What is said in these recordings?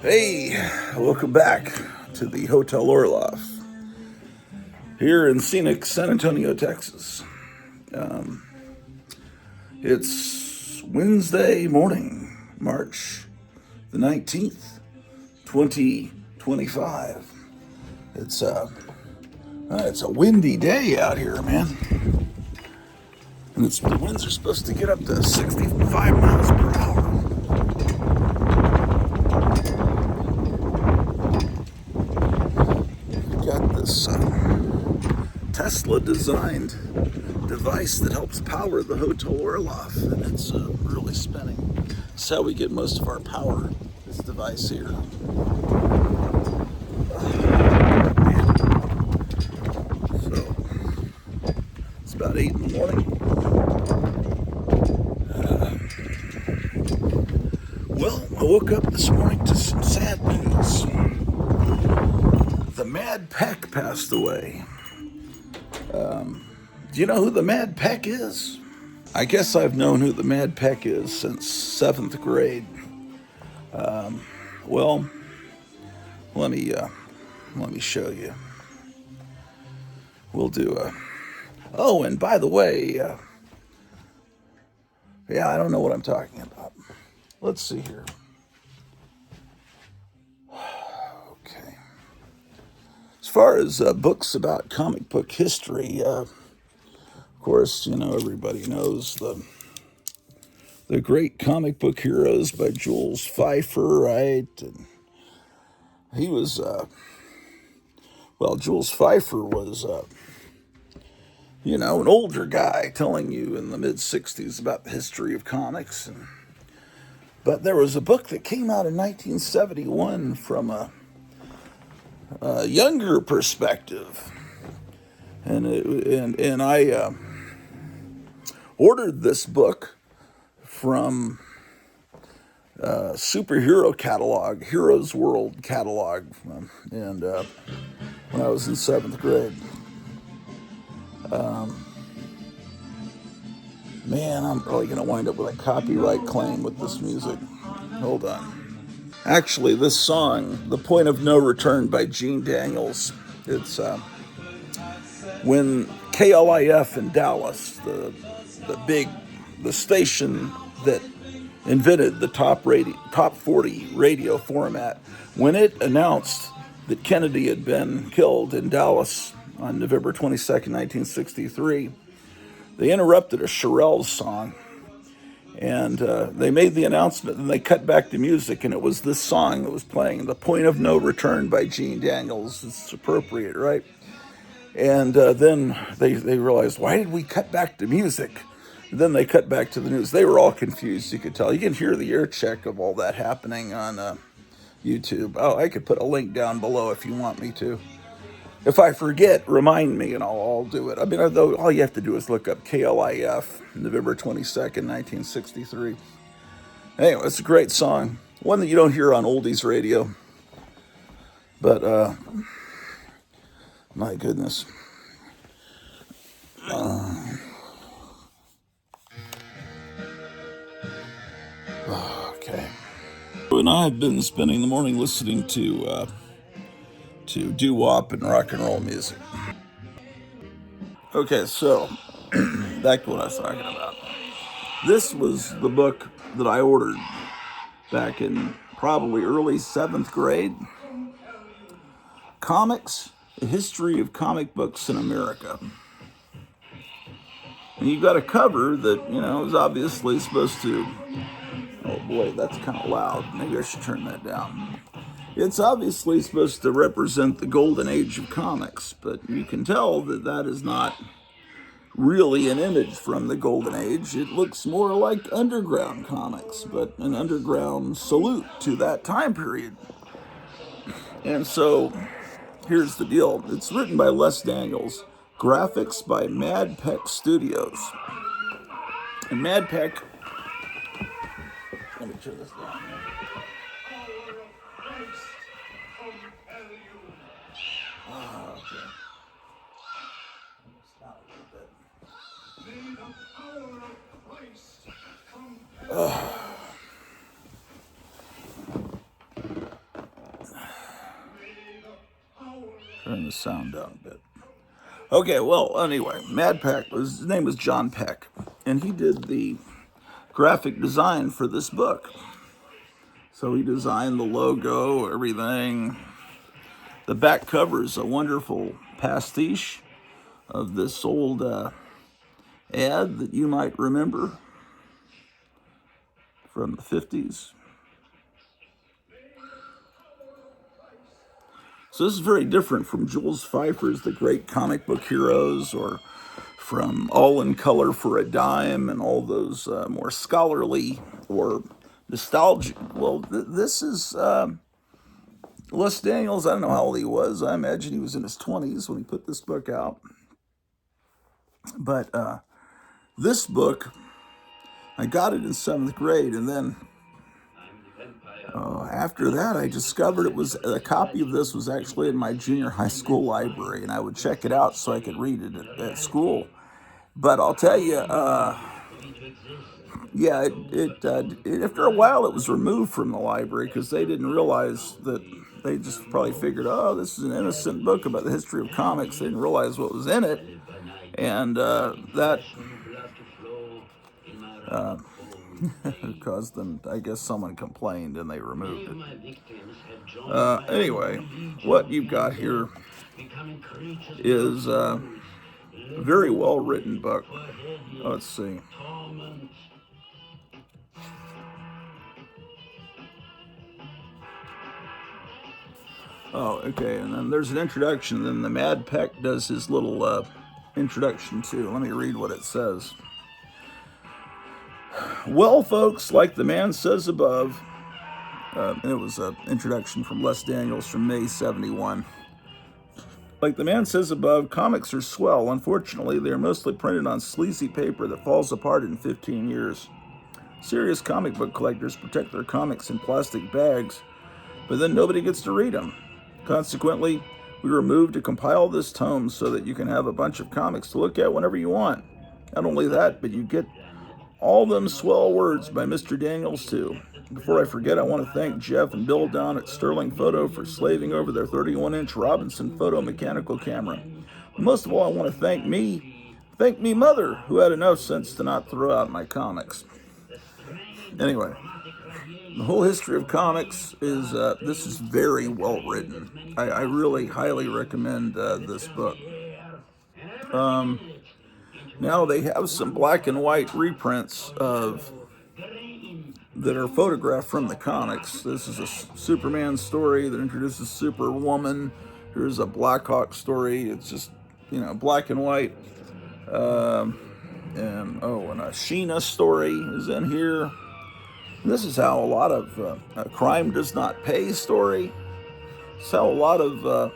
Hey, welcome back to the Hotel Orloff here in scenic San Antonio, Texas. It's Wednesday morning, March the 19th, 2025. It's a windy day out here, man. And the winds are supposed to get up to 65 miles per hour. We've got this Tesla designed device that helps power the Hotel Orloff, and it's really spinning. That's how we get most of our power, this device here. So, it's about 8 in the morning. Well, I woke up this morning to some sad news. The Mad Peck passed away. Do you know who the Mad Peck is? I guess I've known who the Mad Peck is since 7th grade. Well, let me show you. We'll do a. Oh, and by the way, yeah, I don't know what I'm talking about. Let's see here. Okay. As far as books about comic book history, of course, everybody knows the great comic book heroes by Jules Pfeiffer, right? And he was, Jules Pfeiffer was, an older guy telling you in the mid-'60s about the history of comics. But there was a book that came out in 1971 from a younger perspective. And I ordered this book from superhero catalog, Heroes World catalog, and when I was in 7th grade. Man, I'm probably going to wind up with a copyright claim with this music. Hold on. Actually, this song, The Point of No Return by Gene Daniels, it's when KLIF in Dallas, the station that invented the top 40 radio format, when it announced that Kennedy had been killed in Dallas on November 22nd, 1963, they interrupted a Shirelles song, and they made the announcement, and they cut back the music, and it was this song that was playing, The Point of No Return by Gene Daniels. It's appropriate, right? And then they realized, why did we cut back the music? And then they cut back to the news. They were all confused, you could tell. You can hear the air check of all that happening on YouTube. Oh, I could put a link down below if you want me to. If I forget, remind me and I'll do it. I mean, all you have to do is look up KLIF, November 22nd, 1963. Anyway, it's a great song. One that you don't hear on oldies radio. But, my goodness. Okay. And I've been spending the morning listening to doo-wop and rock and roll music. Okay, so back to what I was talking about. This was the book that I ordered back in probably early 7th grade. Comics, A History of Comic Books in America. And you've got a cover that, is obviously supposed to... Oh boy, that's kind of loud. Maybe I should turn that down. It's obviously supposed to represent the golden age of comics, but you can tell that that is not really an image from the golden age. It looks more like underground comics, but an underground salute to that time period. And so, here's the deal. It's written by Les Daniels, graphics by Mad Peck Studios. And Mad Peck, let me turn this down. Turn the sound down a bit. Okay, well, anyway, his name was John Peck, and he did the graphic design for this book. So he designed the logo, everything. The back cover is a wonderful pastiche of this old ad that you might remember from the 50s. So this is very different from Jules Feiffer's The Great Comic Book Heroes, or from All in Color for a Dime, and all those more scholarly or nostalgic. Well, this is Les Daniels. I don't know how old he was. I imagine he was in his 20s when he put this book out. But this book, I got it in 7th grade, and then after that, I discovered a copy of this was actually in my junior high school library, and I would check it out so I could read it at school. But I'll tell you, yeah, after a while it was removed from the library because they didn't realize that. They just probably figured, oh, this is an innocent book about the history of comics. They didn't realize what was in it, and that caused them, I guess someone complained and they removed it. Anyway, what you've got here is a very well written book. Let's see. Oh, okay, and then there's an introduction, then the Mad Peck does his little introduction too. Let me read what it says. Well, folks, like the man says above, and it was an introduction from Les Daniels from May 71. Like the man says above, comics are swell. Unfortunately, they are mostly printed on sleazy paper that falls apart in 15 years. Serious comic book collectors protect their comics in plastic bags, but then nobody gets to read them. Consequently, we were moved to compile this tome so that you can have a bunch of comics to look at whenever you want. Not only that, but you get all them swell words by Mr. Daniels, too. Before I forget, I want to thank Jeff and Bill down at Sterling Photo for slaving over their 31-inch Robinson photo mechanical camera. But most of all, I want to thank me mother, who had enough sense to not throw out my comics. Anyway, the whole history of comics is, this is very well written. I really highly recommend this book. Now they have some black and white reprints that are photographed from the comics. This is a Superman story that introduces Superwoman. Here's a Blackhawk story. It's just, black and white. And a Sheena story is in here. And this is how a lot of a crime does not pay story. It's how a lot of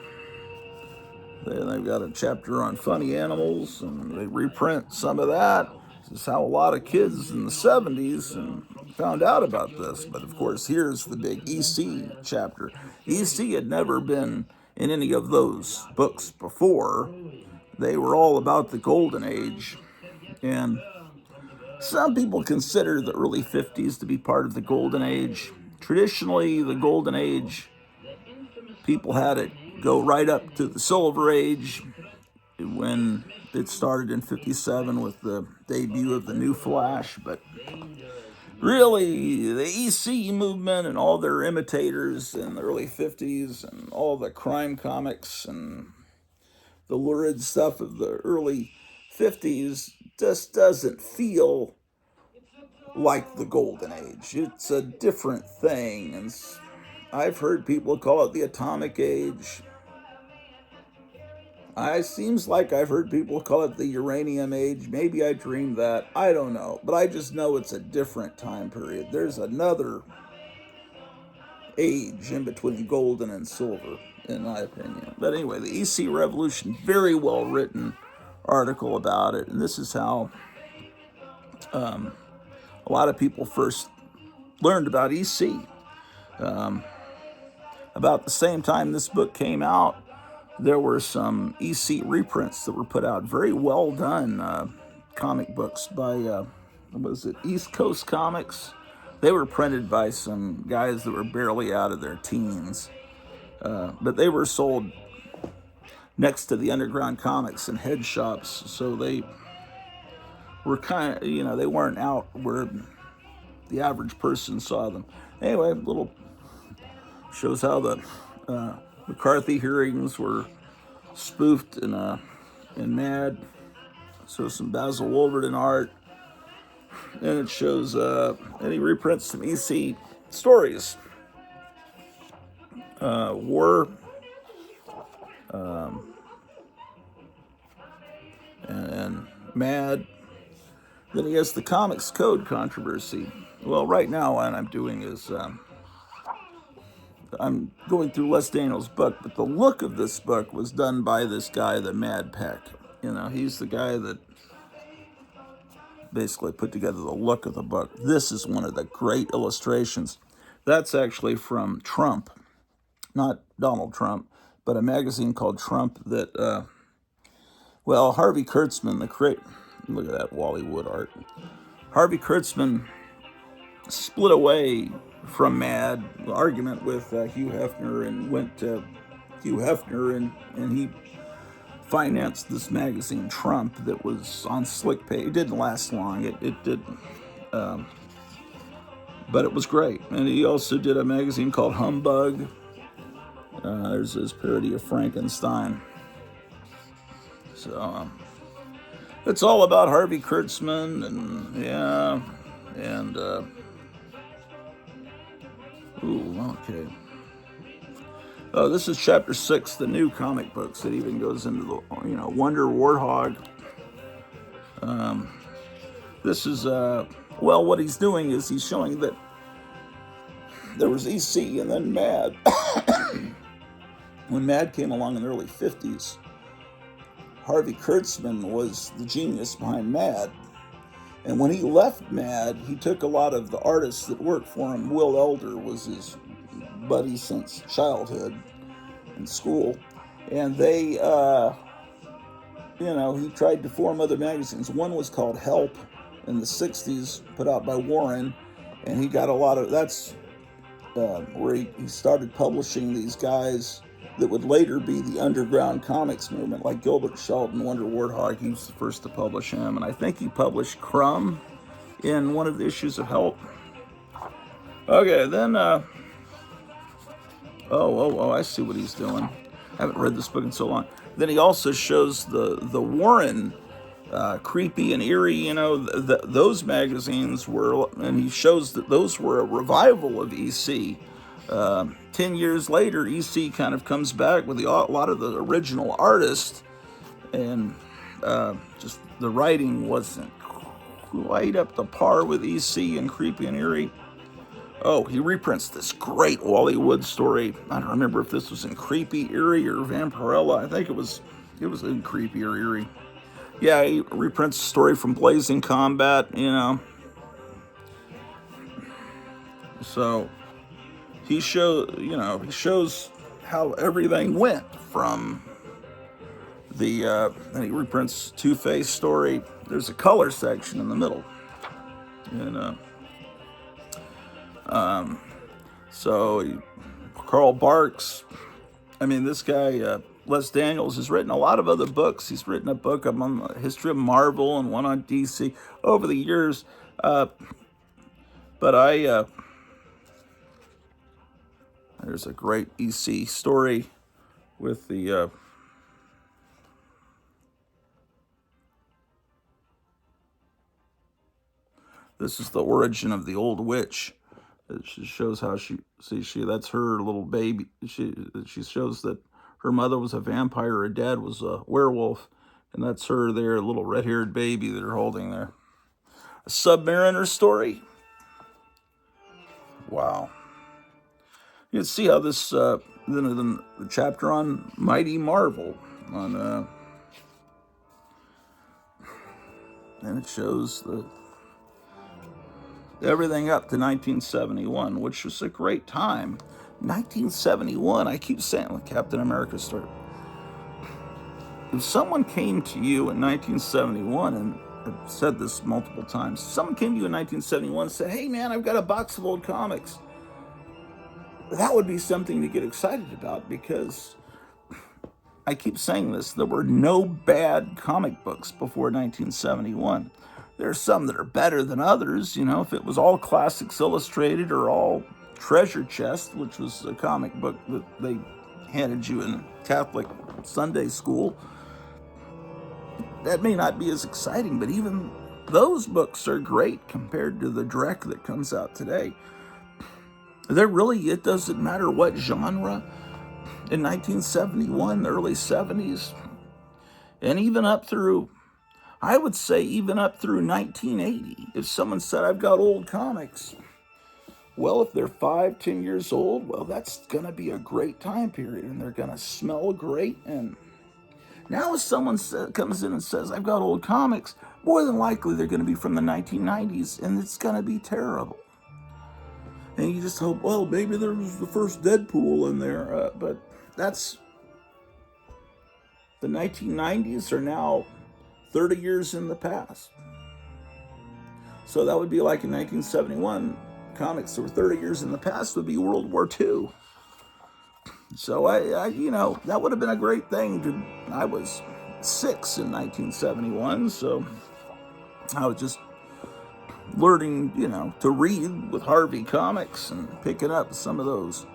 they've got a chapter on funny animals, and they reprint some of that. This is how a lot of kids in the 70s found out about this. But of course, here's the big EC chapter. EC had never been in any of those books before. They were all about the Golden Age. And some people consider the early 50s to be part of the Golden Age. Traditionally, the Golden Age, people had it go right up to the Silver Age, when it started in 57 with the debut of the New Flash. But really, the EC movement and all their imitators in the early 50s, and all the crime comics and the lurid stuff of the early 50s just doesn't feel like the Golden Age. It's a different thing. And I've heard people call it the Atomic Age. It seems like I've heard people call it the Uranium Age. Maybe I dreamed that. I don't know. But I just know it's a different time period. There's another age in between golden and silver, in my opinion. But anyway, the EC Revolution, very well written article about it. And this is how a lot of people first learned about EC. About the same time this book came out, there were some EC reprints that were put out. Very well done comic books by, East Coast Comics. They were printed by some guys that were barely out of their teens. But they were sold next to the underground comics and head shops. So they were kind of, they weren't out where the average person saw them. Anyway, little shows how the McCarthy hearings were spoofed in Mad. So some Basil Wolverton art. And it shows, and he reprints some EC stories. War, and Mad. Then he has the Comics Code controversy. Well, right now what I'm doing is I'm going through Les Daniels' book, but the look of this book was done by this guy, the Mad Peck. He's the guy that basically put together the look of the book. This is one of the great illustrations. That's actually from Trump, not Donald Trump, but a magazine called Trump that, Harvey Kurtzman, look at that Wally Wood art. Harvey Kurtzman split away from Mad, the argument with Hugh Hefner, and went to Hugh Hefner, and he financed this magazine Trump that was on Slick Page. It didn't last long. It didn't. But it was great. And he also did a magazine called Humbug. There's his parody of Frankenstein. So it's all about Harvey Kurtzman, okay. Oh, this is chapter 6, the new comic books. It even goes into the, Wonder Warthog. This is, what he's doing is he's showing that there was EC and then Mad. When Mad came along in the early 50s, Harvey Kurtzman was the genius behind Mad. And when he left Mad, he took a lot of the artists that worked for him. Will Elder was his buddy since childhood in school. And they, he tried to form other magazines. One was called Help in the 60s, put out by Warren. And he got a lot of, that's where he started publishing these guys that would later be the underground comics movement, like Gilbert Shelton, Wonder Warthog. He was the first to publish him. And I think he published Crumb in one of the issues of Help. Okay, then, I see what he's doing. I haven't read this book in so long. Then he also shows the Warren creepy and eerie, those magazines were, and he shows that those were a revival of EC. 10 years later, EC kind of comes back with a lot of the original artists, and just the writing wasn't quite up to par with EC and creepy and eerie. Oh, he reprints this great Wally Wood story. I don't remember if this was in Creepy, Eerie, or Vampirella. I think it was in Creepy or Eerie. Yeah, he reprints a story from Blazing Combat, So he shows how everything went from the, and he reprints Two-Face story. There's a color section in the middle. Carl Barks, this guy, Les Daniels, has written a lot of other books. He's written a book on the history of Marvel and one on DC over the years. There's a great EC story with the, this is the origin of the old witch. She shows how that's her little baby. She shows that her mother was a vampire, her dad was a werewolf, and that's her there, a little red-haired baby that they're holding there. A Submariner story. Wow. You can see how this, the chapter on Mighty Marvel, and it shows everything up to 1971, which was a great time. 1971, I keep saying, Captain America story. If someone came to you in 1971, and I've said this multiple times, someone came to you in 1971 and said, hey man, I've got a box of old comics, that would be something to get excited about, because I keep saying this, there were no bad comic books before 1971. There are some that are better than others. If it was all Classics Illustrated or all Treasure Chest, which was a comic book that they handed you in Catholic Sunday school, that may not be as exciting, but even those books are great compared to the dreck that comes out today. It doesn't matter what genre. In 1971, the early 70s, and even up through, I would say even up through 1980, if someone said, I've got old comics, well, if they're 5, 10 years old, well, that's going to be a great time period, and they're going to smell great. And now if someone comes in and says, I've got old comics, more than likely they're going to be from the 1990s, and it's going to be terrible. And you just hope, well, maybe there was the first Deadpool in there, but that's, the 1990s are now 30 years in the past. So that would be like in 1971, comics that were 30 years in the past would be World War II. So that would have been a great thing. I was 6 in 1971, so I was just learning, to read with Harvey Comics and picking up some of those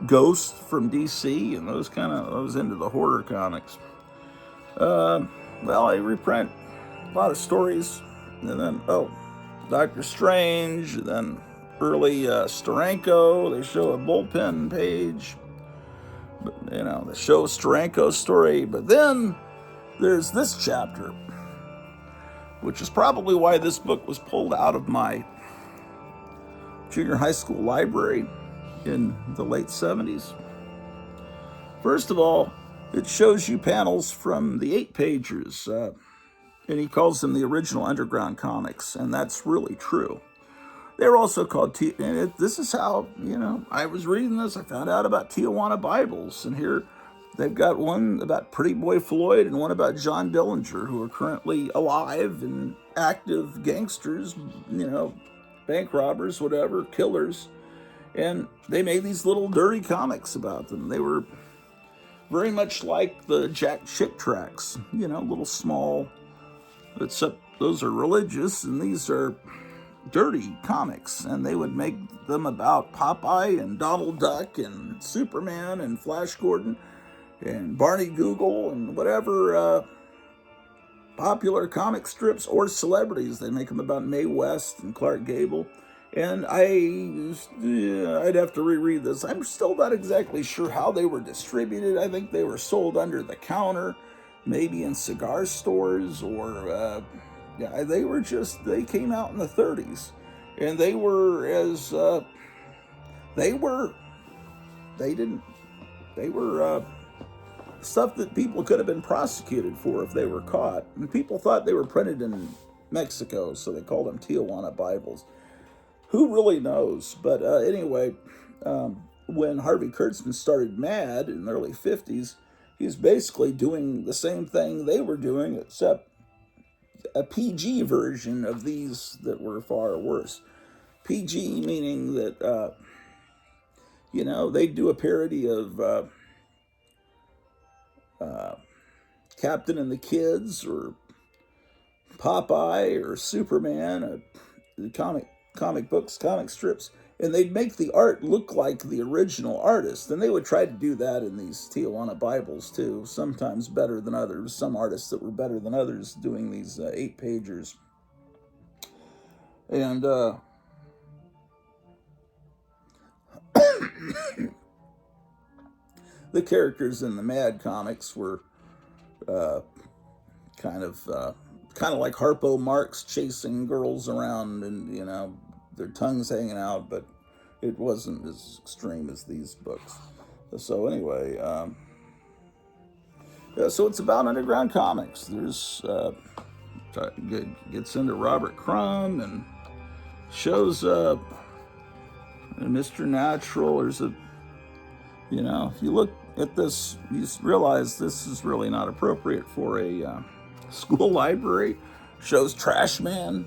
Ghosts from DC and I was into the horror comics. I reprint a lot of stories, and then, Doctor Strange, and then early Steranko, they show a bullpen page, but, they show Steranko's story, but then there's this chapter, which is probably why this book was pulled out of my junior high school library in the late 70s. First of all, it shows you panels from the 8-pagers, and he calls them the original underground comics, and that's really true. They're also called, this is how, I was reading this, I found out about Tijuana Bibles, and here they've got one about Pretty Boy Floyd and one about John Dillinger, who are currently alive and active gangsters, bank robbers, whatever, killers. And they made these little dirty comics about them. They were very much like the Jack Chick tracks, little small, except those are religious and these are dirty comics. And they would make them about Popeye and Donald Duck and Superman and Flash Gordon and Barney Google and whatever popular comic strips or celebrities. They make them about Mae West and Clark Gable. And I'd have to reread this. I'm still not exactly sure how they were distributed. I think they were sold under the counter, maybe in cigar stores, or they came out in the 30s. And they were stuff that people could have been prosecuted for if they were caught. And people thought they were printed in Mexico, so they called them Tijuana Bibles. Who really knows? But anyway, when Harvey Kurtzman started Mad in the early 50s, he's basically doing the same thing they were doing, except a PG version of these that were far worse. PG meaning that, they'd do a parody of Captain and the Kids or Popeye or Superman, comic books, comic strips, and they'd make the art look like the original artist. And they would try to do that in these Tijuana Bibles too, sometimes better than others. Some artists that were better than others doing these 8-pagers. And the characters in the Mad comics were kind of like Harpo Marx chasing girls around and, their tongues hanging out, but it wasn't as extreme as these books. So anyway, so it's about underground comics. There's, gets into Robert Crumb and shows Mr. Natural. There's if you look at this, you realize this is really not appropriate for a school library. Shows Trash Man.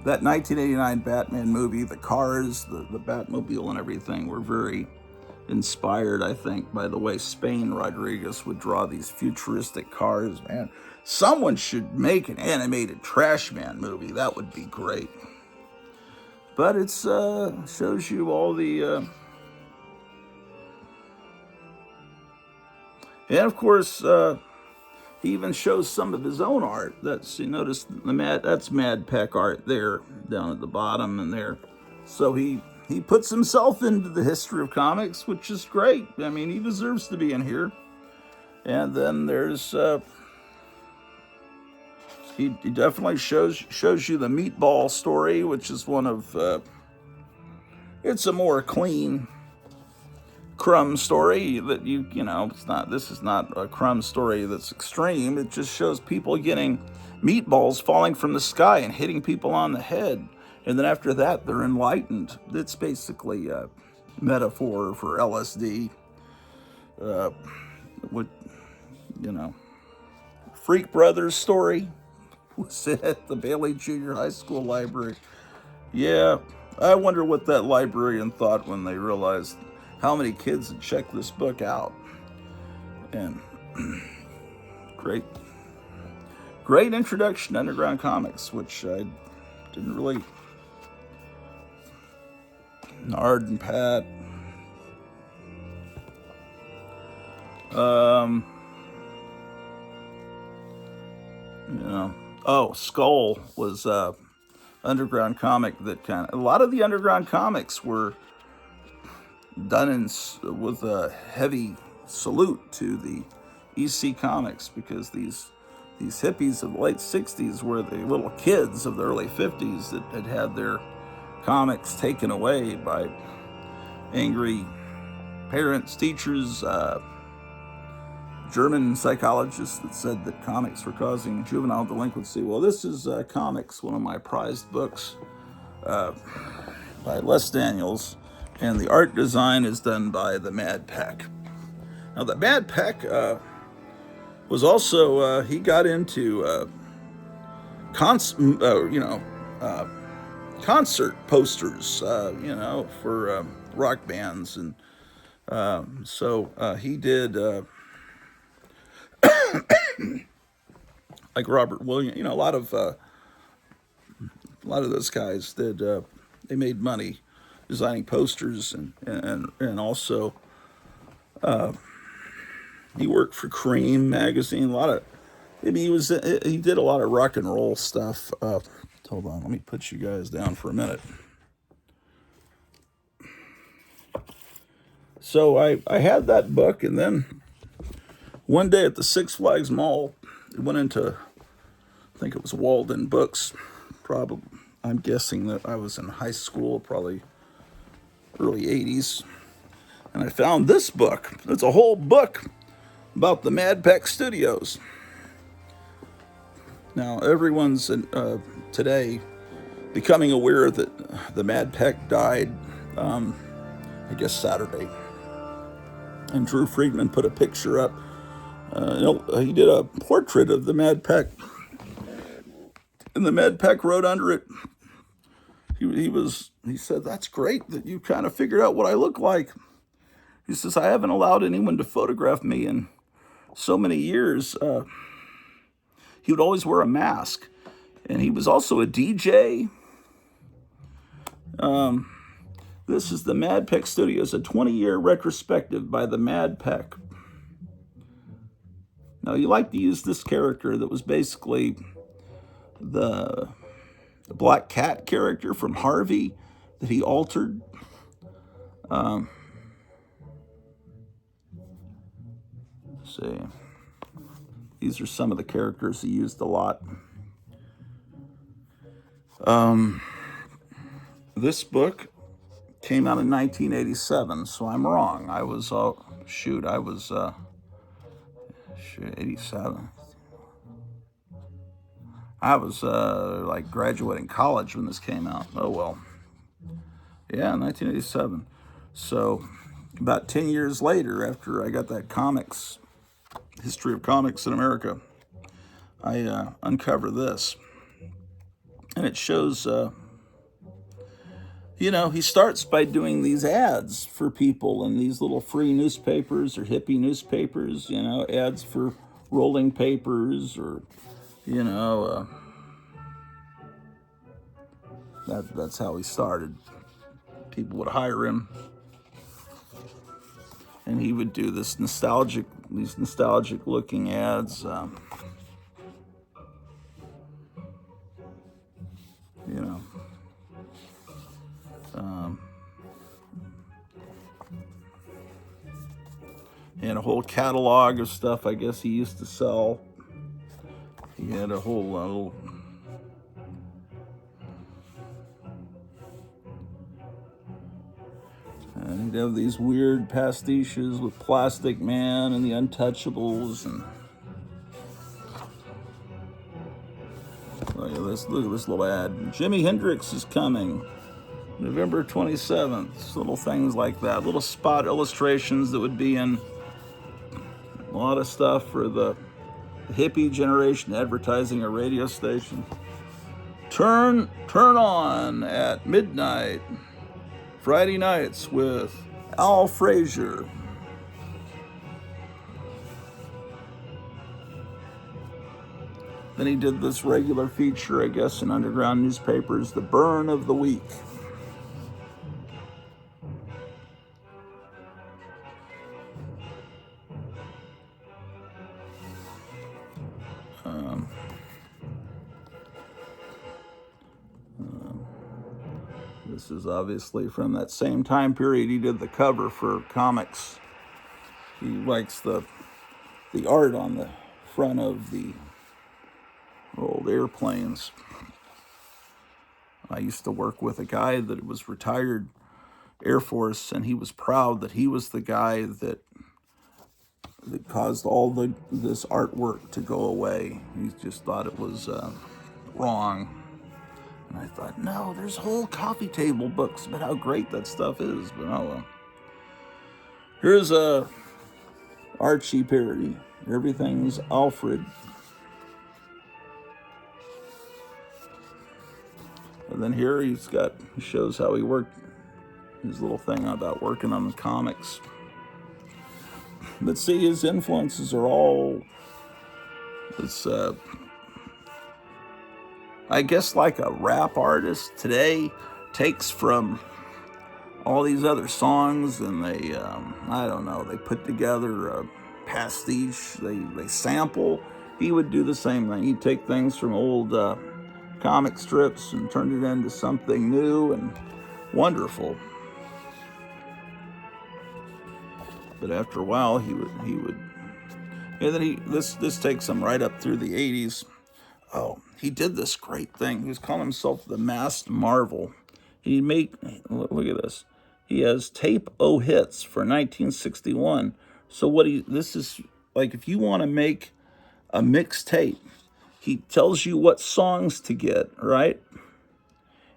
that 1989 Batman movie, the cars, the Batmobile and everything were very inspired, I think, by the way Spain Rodriguez would draw these futuristic cars, man. Someone should make an animated Trash Man movie. That would be great. But it's shows you all the... and of course, he even shows some of his own art. That's, you notice that's Mad Peck art there, down at the bottom and there. So he puts himself into the history of comics, which is great. I mean, he deserves to be in here. And then there's he definitely shows you the Meatball story, which is one of it's a more clean Crumb story that you know, this is not a Crumb story that's extreme. It just shows people getting meatballs falling from the sky and hitting people on the head, and then after that they're enlightened. It's basically a metaphor for LSD. What, you know, Freak Brothers story was at the Bailey Junior High School library. Yeah, I wonder what that librarian thought when they realized how many kids had checked this book out. And great introduction to underground comics, which I didn't really... Nard and Pat. You know, Skull was underground comic that a lot of the underground comics were done with a heavy salute to the EC Comics, because these hippies of the late 60s were the little kids of the early 50s that had their comics taken away by angry parents, teachers, German psychologists that said that comics were causing juvenile delinquency. Well, this is Comics, one of my prized books by Les Daniels, and the art design is done by the Mad Peck. Now, the Mad Peck was also, he got into concert posters, for rock bands, and so he did, like Robert Williams, a lot of those guys did. They made money designing posters, and also he worked for Cream magazine. He did a lot of rock and roll stuff. Hold on, let me put you guys down for a minute. So I had that book, and then one day at the Six Flags Mall, it went into, I think it was Walden Books, probably. I'm guessing that I was in high school, probably early 80s. And I found this book. It's a whole book about the Mad Peck Studios. Now, everyone's today becoming aware that the Mad Peck died, I guess, Saturday. And Drew Friedman put a picture up. He did a portrait of the Mad Peck. And the Mad Peck wrote under it, he said, "That's great that you kind of figured out what I look like." He says, "I haven't allowed anyone to photograph me in so many years." He would always wear a mask. And he was also a DJ. This is the Mad Peck Studios, a 20-year retrospective by the Mad Peck. Now, you like to use this character that was basically the Black Cat character from Harvey that he altered. Let's see. These are some of the characters he used a lot. This book came out in 1987, so I'm wrong. I was 87. I was like graduating college when this came out. Oh well. Yeah, 1987. So about 10 years later, after I got that comics, history of comics in America, I uncover this. And it shows, he starts by doing these ads for people in these little free newspapers or hippie newspapers, ads for rolling papers or, you know, that's how he started. People would hire him, and he would do these nostalgic looking ads. You know, and a whole catalog of stuff I guess he used to sell. He had a whole little. And he'd have these weird pastiches with Plastic Man and the Untouchables, and look at this little ad. Jimi Hendrix is coming, November 27th. Little things like that, little spot illustrations that would be in a lot of stuff for the hippie generation advertising a radio station. Turn on at midnight, Friday nights with Al Frazier. Then he did this regular feature, I guess, in underground newspapers, The Burn of the Week. This is obviously from that same time period. He did the cover for comics. He likes the art on the front of the old airplanes. I used to work with a guy that was retired Air Force, and he was proud that he was the guy that caused all this artwork to go away. He just thought it was wrong. And I thought, no, there's whole coffee table books about how great that stuff is. But oh well. Here's a Archie parody. Everything's Alfred. And then here he shows how he worked his little thing about working on the comics. But see, his influences are all, it's I guess like a rap artist today takes from all these other songs, and they, I don't know, they put together a pastiche, they sample. He would do the same thing. He'd take things from old comic strips and turn it into something new and wonderful. But after a while, he would, and then this takes him right up through the 80s. Oh, he did this great thing. He was calling himself the Masked Marvel. Look at this. He has tape O hits for 1961. So this is like, if you want to make a mixtape, he tells you what songs to get, right?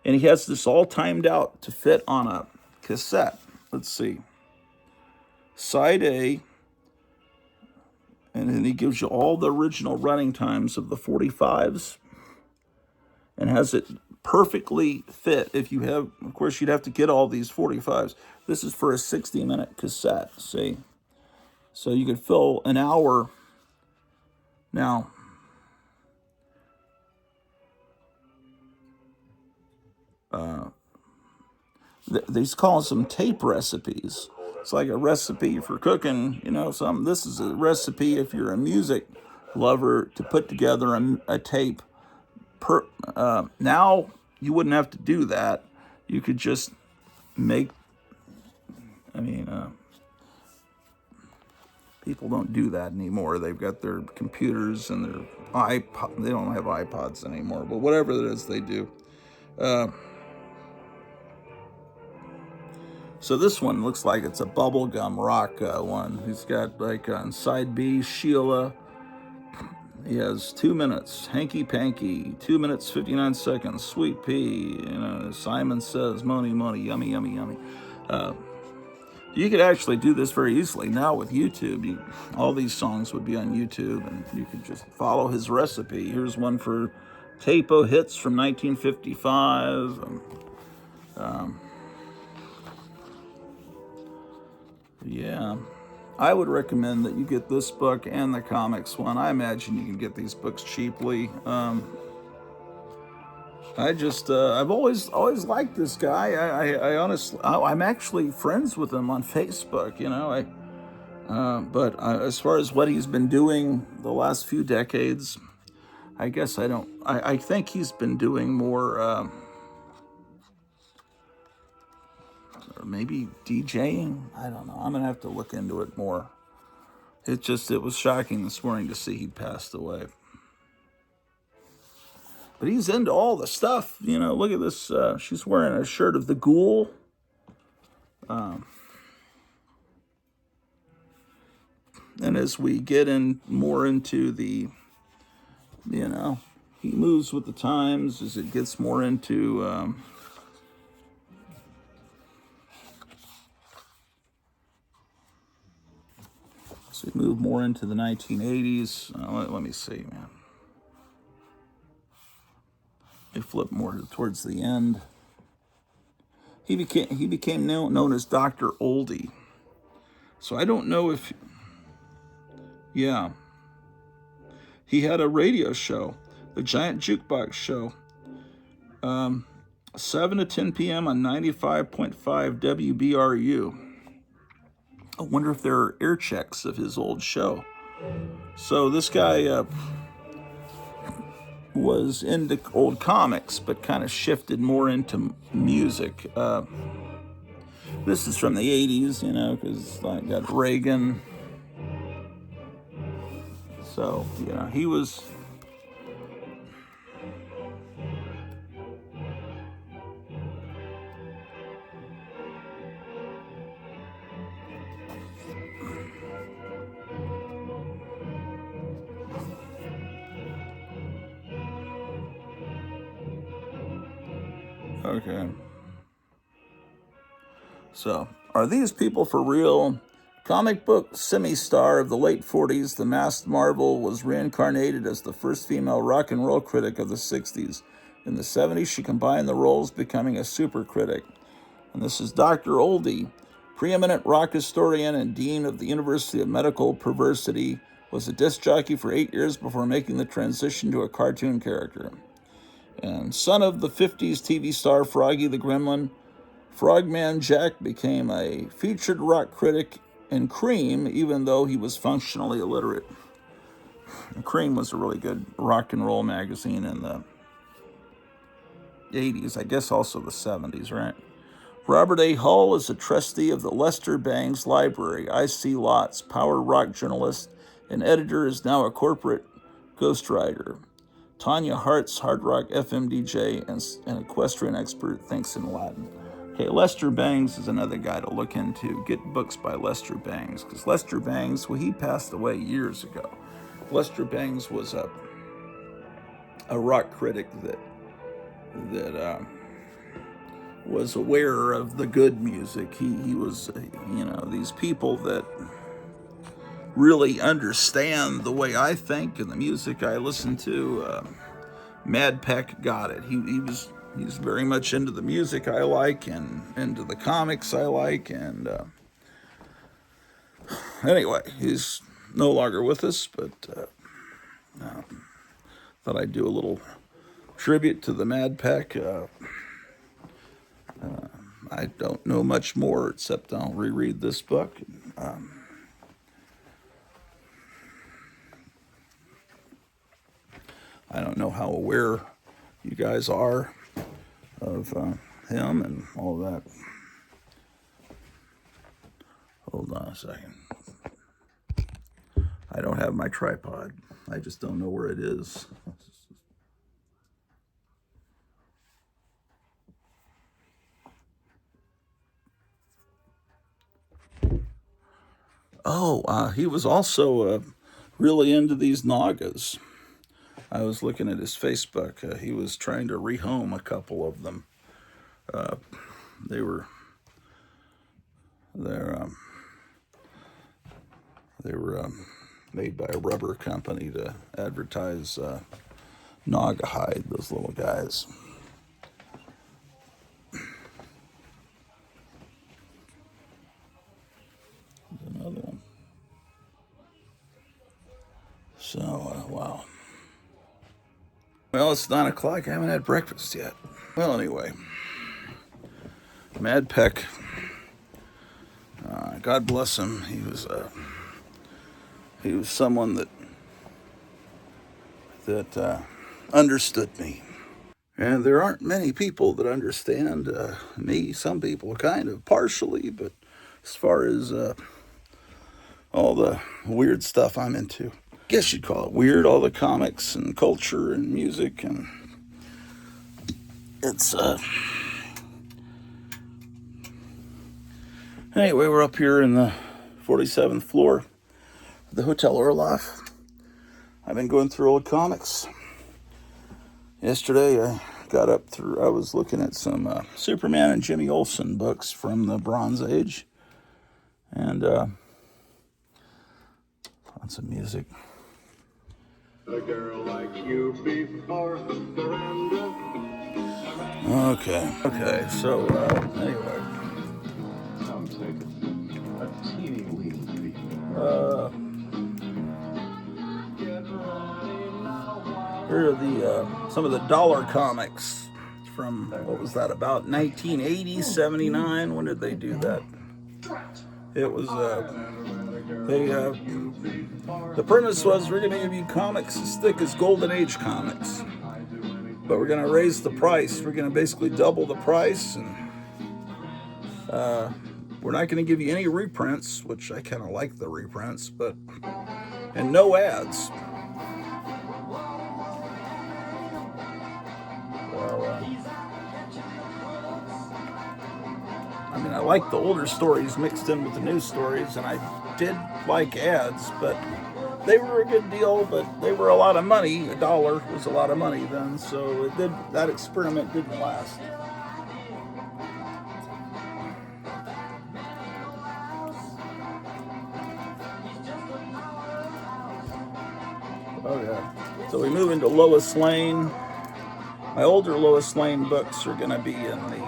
And he has this all timed out to fit on a cassette. Let's see. Side A, and then he gives you all the original running times of the 45s and has it perfectly fit. If you have, of course, you'd have to get all these 45s. This is for a 60-minute cassette, see? So you could fill an hour. Now, these call some tape recipes. It's like a recipe for cooking, something. This is a recipe if you're a music lover to put together a tape. Now you wouldn't have to do that. You could just make. People don't do that anymore. They've got their computers and their iPod. They don't have iPods anymore, but whatever it is, they do. So this one looks like it's a bubblegum rock one. He's got like on side B, Sheila. He has 2 minutes, Hanky Panky, 2 minutes, 59 seconds, Sweet Pea, Simon Says, Money, Money, Yummy, Yummy, Yummy. You could actually do this very easily now with YouTube. All these songs would be on YouTube, and you could just follow his recipe. Here's one for Tapo hits from 1955. Yeah. I would recommend that you get this book and the comics one. I imagine you can get these books cheaply. I've always liked this guy. I honestly, I'm actually friends with him on Facebook. But as far as what he's been doing the last few decades, I guess I don't. I think he's been doing more, or maybe DJing. I don't know. I'm gonna have to look into it more. It was shocking this morning to see he passed away. But he's into all the stuff. Look at this. She's wearing a shirt of the Ghoul. And as we get in more into the, he moves with the times as it gets more into, so we move more into the 1980s. Let me see, man. They flip more towards the end. He became known as Dr. Oldie. So I don't know if, yeah. He had a radio show, the Giant Jukebox Show, 7 to 10 p.m. on 95.5 WBRU. I wonder if there are air checks of his old show. So this guy was into old comics, but kind of shifted more into music. This is from the 80s, because I got Reagan. So, he was... Okay. So, are these people for real? Comic book semi-star of the late 40s, the masked Marvel was reincarnated as the first female rock and roll critic of the 60s. In the 70s, she combined the roles, becoming a super critic. And this is Dr. Oldie, preeminent rock historian and dean of the University of Medical Perversity, was a disc jockey for 8 years before making the transition to a cartoon character. And son of the 50s TV star Froggy the Gremlin, Frogman Jack became a featured rock critic in Cream, even though he was functionally illiterate. And Cream was a really good rock and roll magazine in the 80s, I guess also the 70s, right? Robert A. Hull is a trustee of the Lester Bangs Library. I.C. Lots, power rock journalist and editor, is now a corporate ghostwriter. Tanya Hart's hard rock FM DJ and equestrian expert, thinks in Latin. Okay, Lester Bangs is another guy to look into. Get books by Lester Bangs, because Lester Bangs, well, he passed away years ago. Lester Bangs was a rock critic that was aware of the good music. He was, these people that really understand the way I think and the music I listen to. Mad Peck got it. He's very much into the music I like and into the comics I like. And anyway, he's no longer with us, but thought I'd do a little tribute to the Mad Peck. I don't know much more except I'll reread this book. I don't know how aware you guys are of him and all that. Hold on a second. I don't have my tripod. I just don't know where it is. Oh, he was also really into these Nagas. I was looking at his Facebook. He was trying to rehome a couple of them. They were made by a rubber company to advertise Naugahyde, those little guys. There's another one. So, wow. Well, it's 9 o'clock. I haven't had breakfast yet. Well, anyway. Mad Peck. God bless him. He was someone that understood me. And there aren't many people that understand me. Some people kind of partially, but as far as all the weird stuff I'm into, I guess you'd call it weird, all the comics and culture and music, and it's anyway, we're up here in the 47th floor of the Hotel Orloff. I've been going through old comics. Yesterday, I was looking at some Superman and Jimmy Olsen books from the Bronze Age. And lots of music. A girl like you before surrender. Okay, so anyway. A teeny weeny here are some of the dollar comics from, what was that, about 1980, 79? When did they do that? It was, the premise was, we're going to give you comics as thick as Golden Age comics, but we're going to raise the price. We're going to basically double the price, and we're not going to give you any reprints, which I kind of like the reprints, and no ads. I mean, I like the older stories mixed in with the new stories, and I did like ads, but they were a good deal, but they were a lot of money. $1 was a lot of money then, so that experiment didn't last. Oh yeah. So we move into Lois Lane. My older Lois Lane books are going to be in the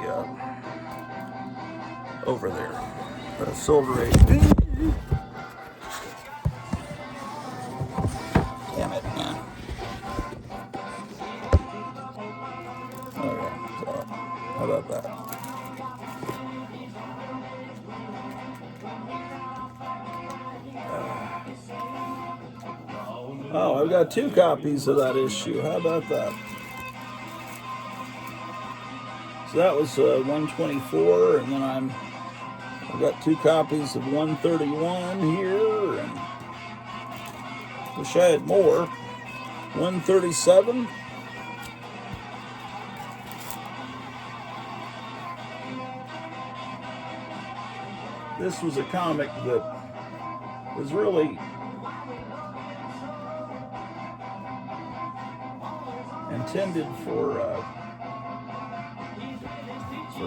over there, the Silver Age. Damn it, man. Okay, so how about that? Oh, I've got 2 copies of that issue. How about that? So that was 124, and then I've got 2 copies of 131 here, and wish I had more. 137. This was a comic that was really intended for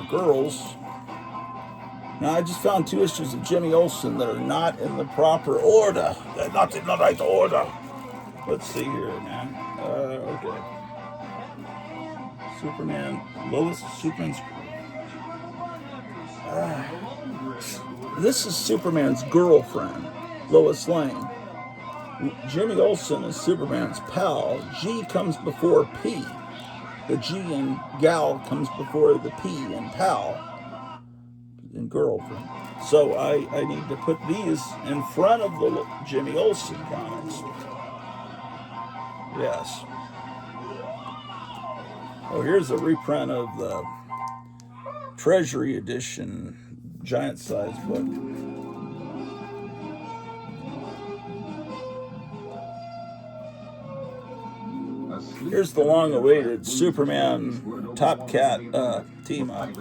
girls. Now, I just found 2 issues of Jimmy Olsen that are not in the proper order. They're not in the right order. Let's see here, man. Okay. Superman's. This is Superman's girlfriend, Lois Lane. Jimmy Olsen is Superman's pal. G comes before P. The G in gal comes before the P in pal, in girlfriend. So I need to put these in front of the Jimmy Olsen comics. Yes. Oh, here's a reprint of the Treasury Edition giant size book. Here's the long-awaited Superman Top Cat team-up.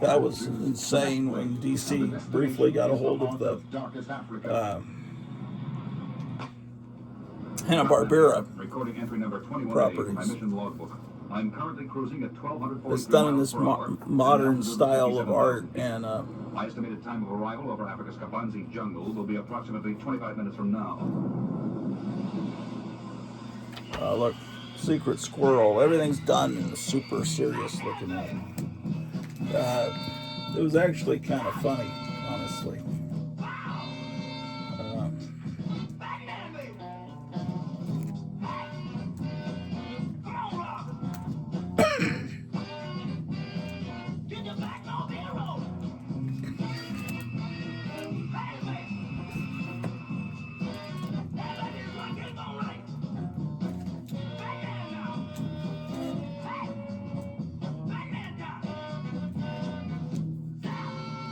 That was insane when DC briefly got a hold of the Hanna-Barbera properties. I'm currently cruising at 1240. It's done in this modern style of art, and my estimated time of arrival over Africa's Kabanzi jungle will be approximately 25 minutes from now. Look, secret squirrel. Everything's done in a super serious looking way. It was actually kind of funny, honestly.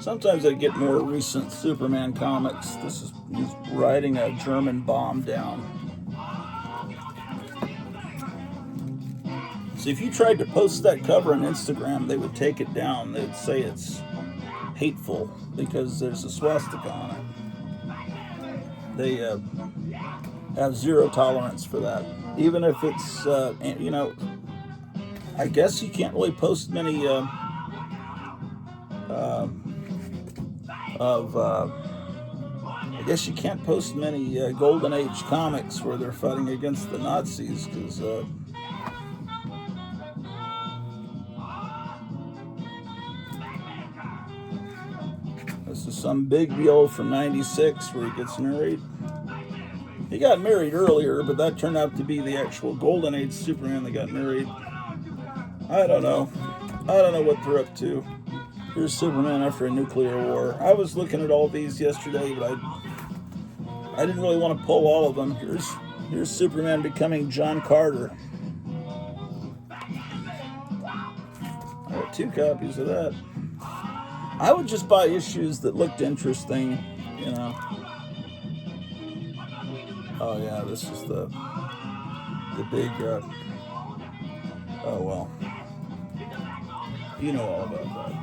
Sometimes I get more recent Superman comics. He's riding a German bomb down. So if you tried to post that cover on Instagram, they would take it down. They'd say it's hateful because there's a swastika on it. They have zero tolerance for that. Even if it's, I guess you can't really post many I guess you can't post many Golden Age comics where they're fighting against the Nazis because this is some big deal from '96 where he gets married. He got married earlier, but that turned out to be the actual Golden Age Superman that got married. I don't know what they're up to. Here's Superman after a nuclear war. I was looking at all these yesterday, but I didn't really want to pull all of them. Here's Superman becoming John Carter. I got 2 copies of that. I would just buy issues that looked interesting, Oh yeah, this is the big. Oh well, you know all about that.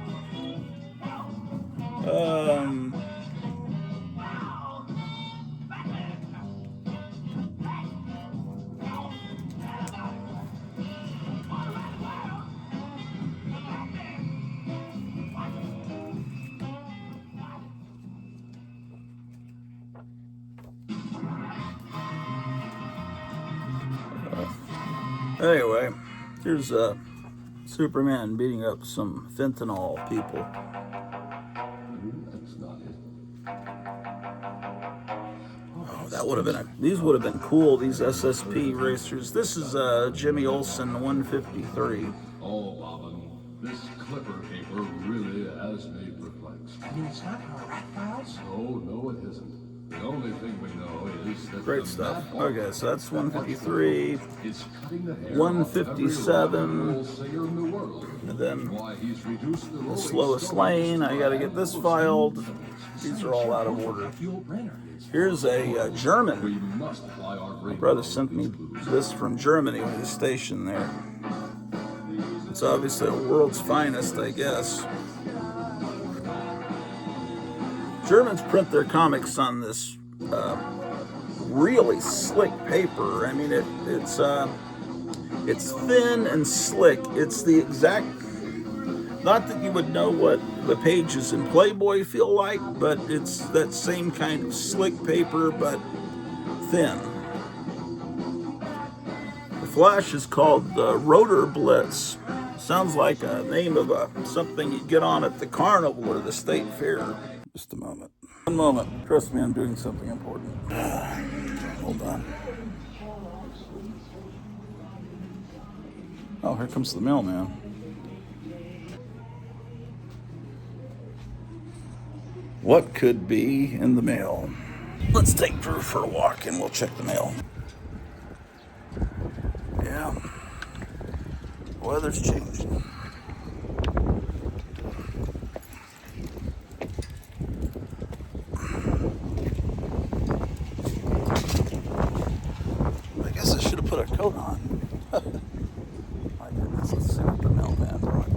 Anyway, here's Superman beating up some fentanyl people. Oh, that would have been these would have been cool, these SSP racers. This is Jimmy Olsen 153. Oh, Bobbin, this Clipper paper really has me perplexed. I mean, it's not our rat files? No, it isn't. The only thing we know is that great stuff. Okay, so that's 153, it's cutting the hair 157, and then the slowest lane. I got to get this filed. These are all out of order. Here's a German. My brother sent me this from Germany when he was stationed there. It's obviously the world's finest, I guess. Germans print their comics on this really slick paper. I mean, it's thin and slick. It's the exact, not that you would know what the pages in Playboy feel like, but it's that same kind of slick paper, but thin. The Flash is called the Rotor Blitz. Sounds like a name of something you get on at the carnival or the state fair. Just a moment. One moment. Trust me, I'm doing something important. Hold on. Oh, here comes the mailman. What could be in the mail? Let's take Drew for a walk and we'll check the mail. Yeah. Weather's changing. I guess I should have put a coat on. My goodness, let's see what the mailman brought.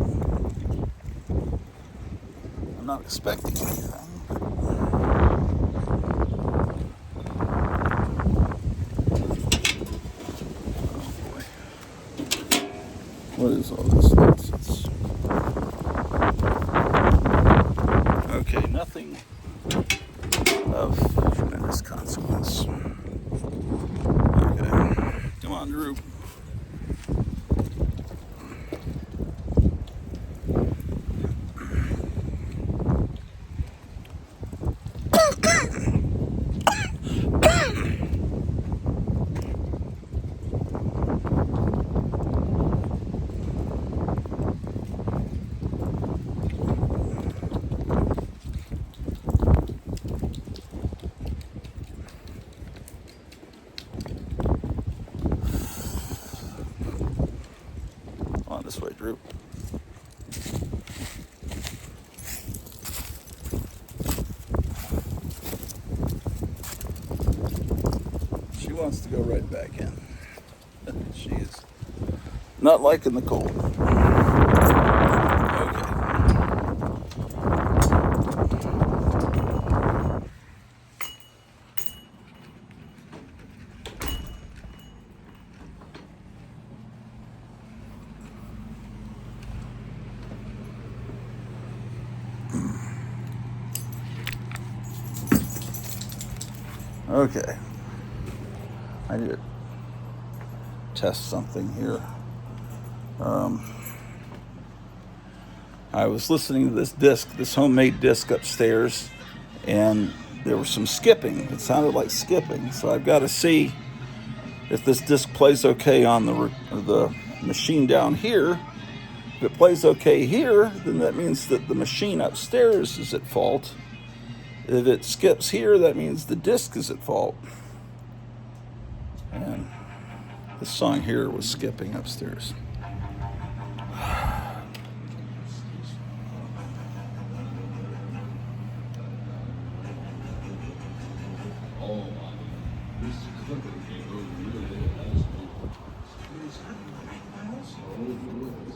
I'm not expecting anything. What is all this nonsense? Okay, nothing of tremendous consequence. Okay, come on, Drew. on this way, Drew. She wants to go right back in. She is not liking the cold. Okay. I need to test something here. I was listening to this homemade disc upstairs, and there was some skipping. It sounded like skipping, so I've got to see if this disc plays okay on the machine down here. If it plays okay here, then that means that the machine upstairs is at fault. If it skips here, that means the disc is at fault. And the song here was skipping upstairs. Oh, this clipper paper really has me. Is that the right files? Oh, it is.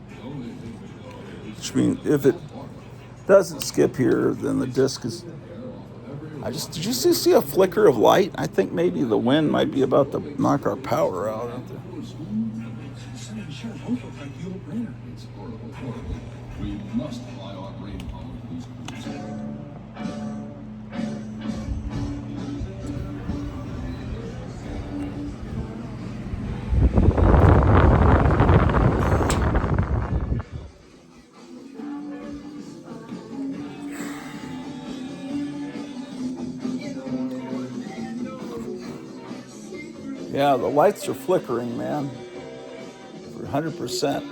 The only thing we know is Which means if it doesn't skip here, then the disc is. Did you see a flicker of light? I think maybe the wind might be about to knock our power out. Somebody sure hope it's like the old rainer. it's horrible, horrible. We must rely on rain power for these crews. Yeah, the lights are flickering, man. For 100%.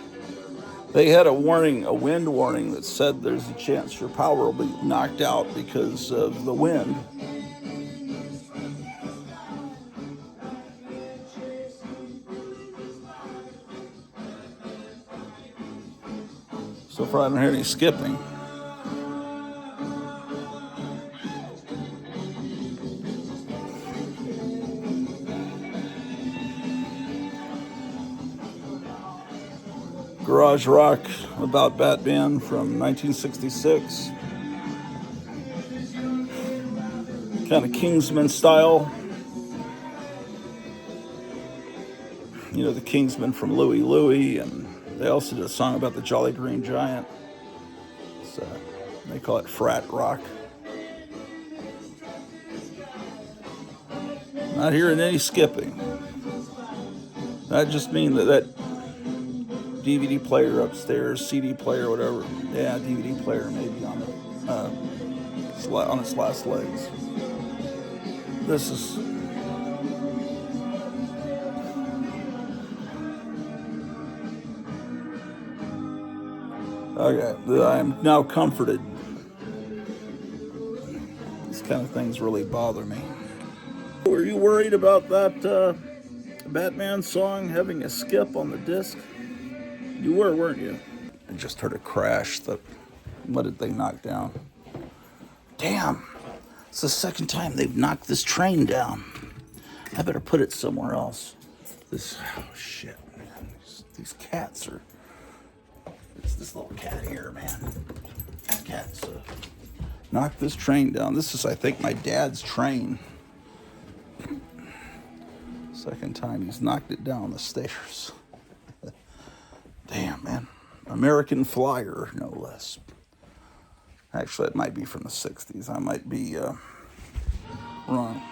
They had a warning, a wind warning that said there's a chance your power will be knocked out because of the wind. So far, I don't hear any skipping. Garage rock about Batman from 1966. Kind of Kingsman style. You know, the Kingsman from Louie Louie, and they also did a song about the Jolly Green Giant. So they call it frat rock. Not hearing any skipping. That just means that DVD player upstairs, CD player, whatever. Yeah, DVD player maybe on its last legs. This is. Okay, I am now comforted. These kind of things really bother me. Were you worried about that Batman song having a skip on the disc? You were, weren't you? I just heard a crash. What did they knock down? Damn, it's the second time they've knocked this train down. I better put it somewhere else. Oh shit, man. These cats are. It's this little cat here, man. This cat's knocked this train down. This is, I think, my dad's train. Second time he's knocked it down the stairs. Damn, man. American Flyer, no less. Actually, it might be from the 60s. I might be wrong.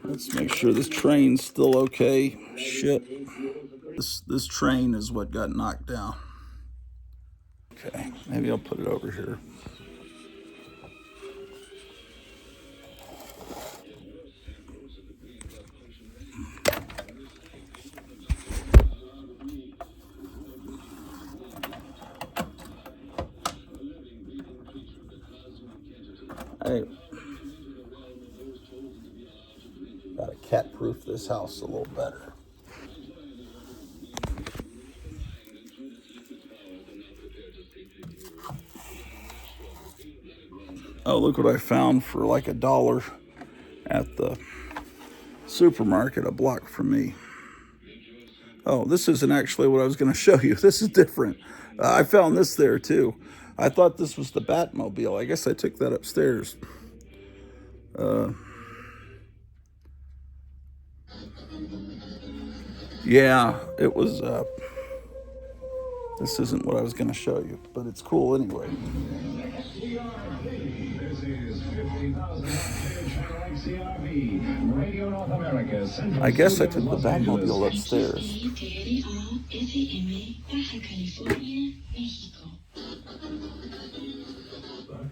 Let's make sure this train's still okay. Shit. This train is what got knocked down. Okay, maybe I'll put it over here. Hey, gotta cat-proof this house a little better. Oh, look what I found for like $1 at the supermarket a block from me. Oh, this isn't actually what I was going to show you. This is different. I found this there too. I thought this was the Batmobile. I guess I took that upstairs. Yeah, it was. This isn't what I was going to show you, but it's cool anyway. I guess I took the Batmobile upstairs.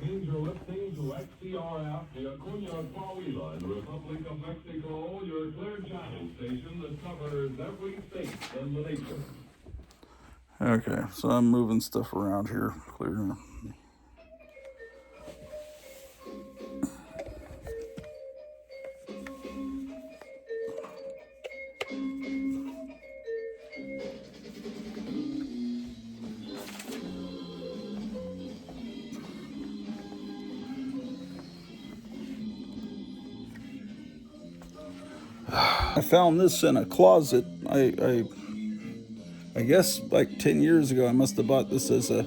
You're listening to XCRF, the Acuña Coahuila, in the Republic of Mexico, your clear channel station that covers every state in the nation. Okay, so I'm moving stuff around here. Clear. I found this in a closet. I guess like 10 years ago I must have bought this as a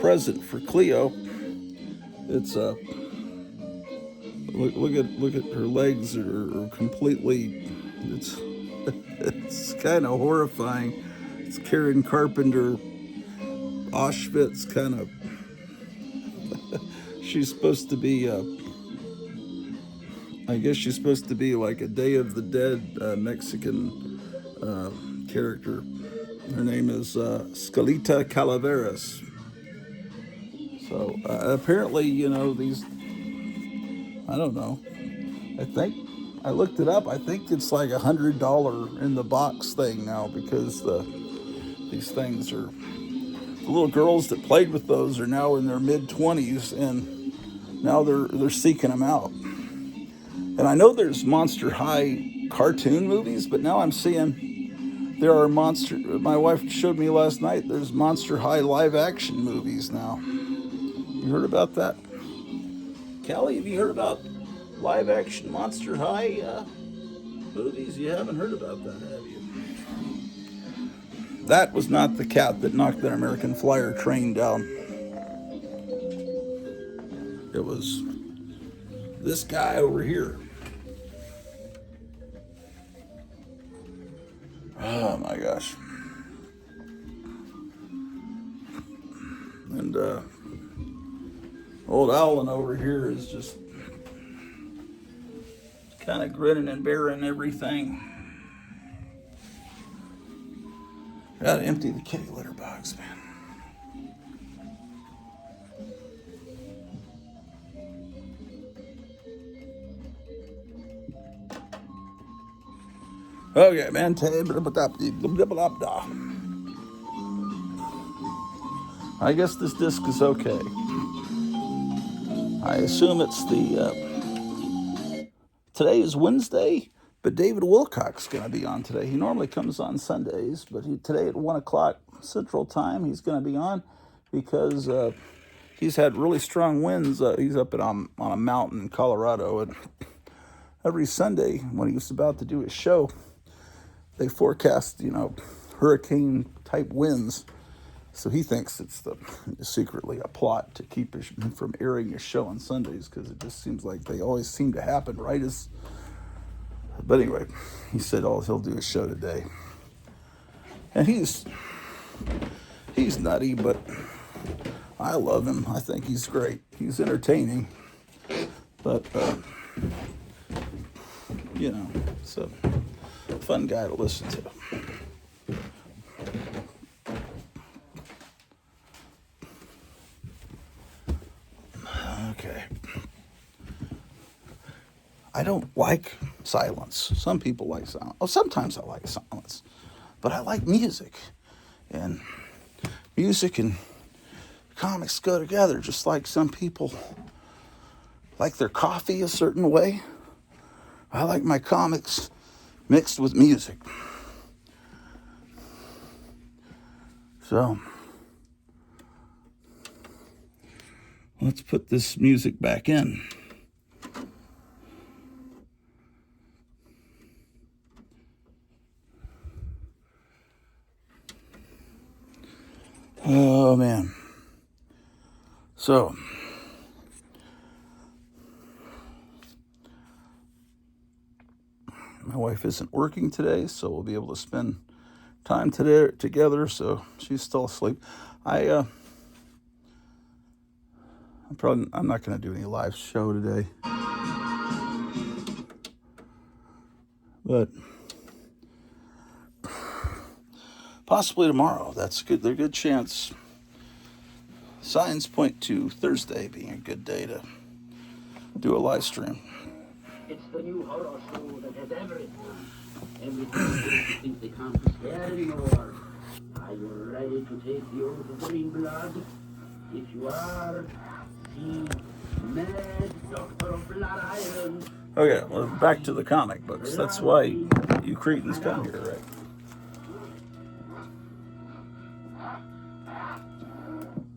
present for Cleo. It's a look at her legs are completely. It's it's kind of horrifying. It's Karen Carpenter, Auschwitz kind of. She's supposed to be. I guess she's supposed to be like a Day of the Dead Mexican character. Her name is Scalita Calaveras. So apparently, you know, these, I don't know. I think I looked it up. I think it's like $100 in the box thing now because these things are, the little girls that played with those are now in their mid-20s and now they're seeking them out. And I know there's Monster High cartoon movies, but now I'm seeing there are my wife showed me last night, there's Monster High live action movies now. You heard about that? Callie, have you heard about live action Monster High movies? You haven't heard about that, have you? That was not the cat that knocked that American Flyer train down. It was this guy over here. Oh my gosh. And old Alan over here is just kind of grinning and bearing everything. Gotta empty the kitty litter box, man. Okay, man. I guess this disc is okay. I assume it's today is Wednesday, but David Wilcock's going to be on today. He normally comes on Sundays, but today at 1 o'clock Central Time, he's going to be on because he's had really strong winds. He's up on a mountain in Colorado, and every Sunday when he was about to do his show, they forecast, hurricane-type winds. So he thinks it's secretly a plot to keep him from airing his show on Sundays because it just seems like they always seem to happen right as. But anyway, he said, he'll do a show today, and he's nutty, but I love him. I think he's great. He's entertaining, but it's a fun guy to listen to. Okay. I don't like silence. Some people like silence. Oh, sometimes I like silence. But I like music. And music and comics go together, just like some people like their coffee a certain way. I like my comics mixed with music. So, Let's put this music back in. Oh, man. So, my wife isn't working today, so we'll be able to spend time together. So she's still asleep. I'm not going to do any live show today, but possibly tomorrow. That's good. There's a good chance. Signs point to Thursday being a good day to do a live stream. It's the new horror show that has everything. Everything you think they can't be scared anymore. Are you ready to take the oath of green blood? If you are, see Mad Doctor of Blood Island. Okay, well, back to the comic books. That's why you Cretans come here, right?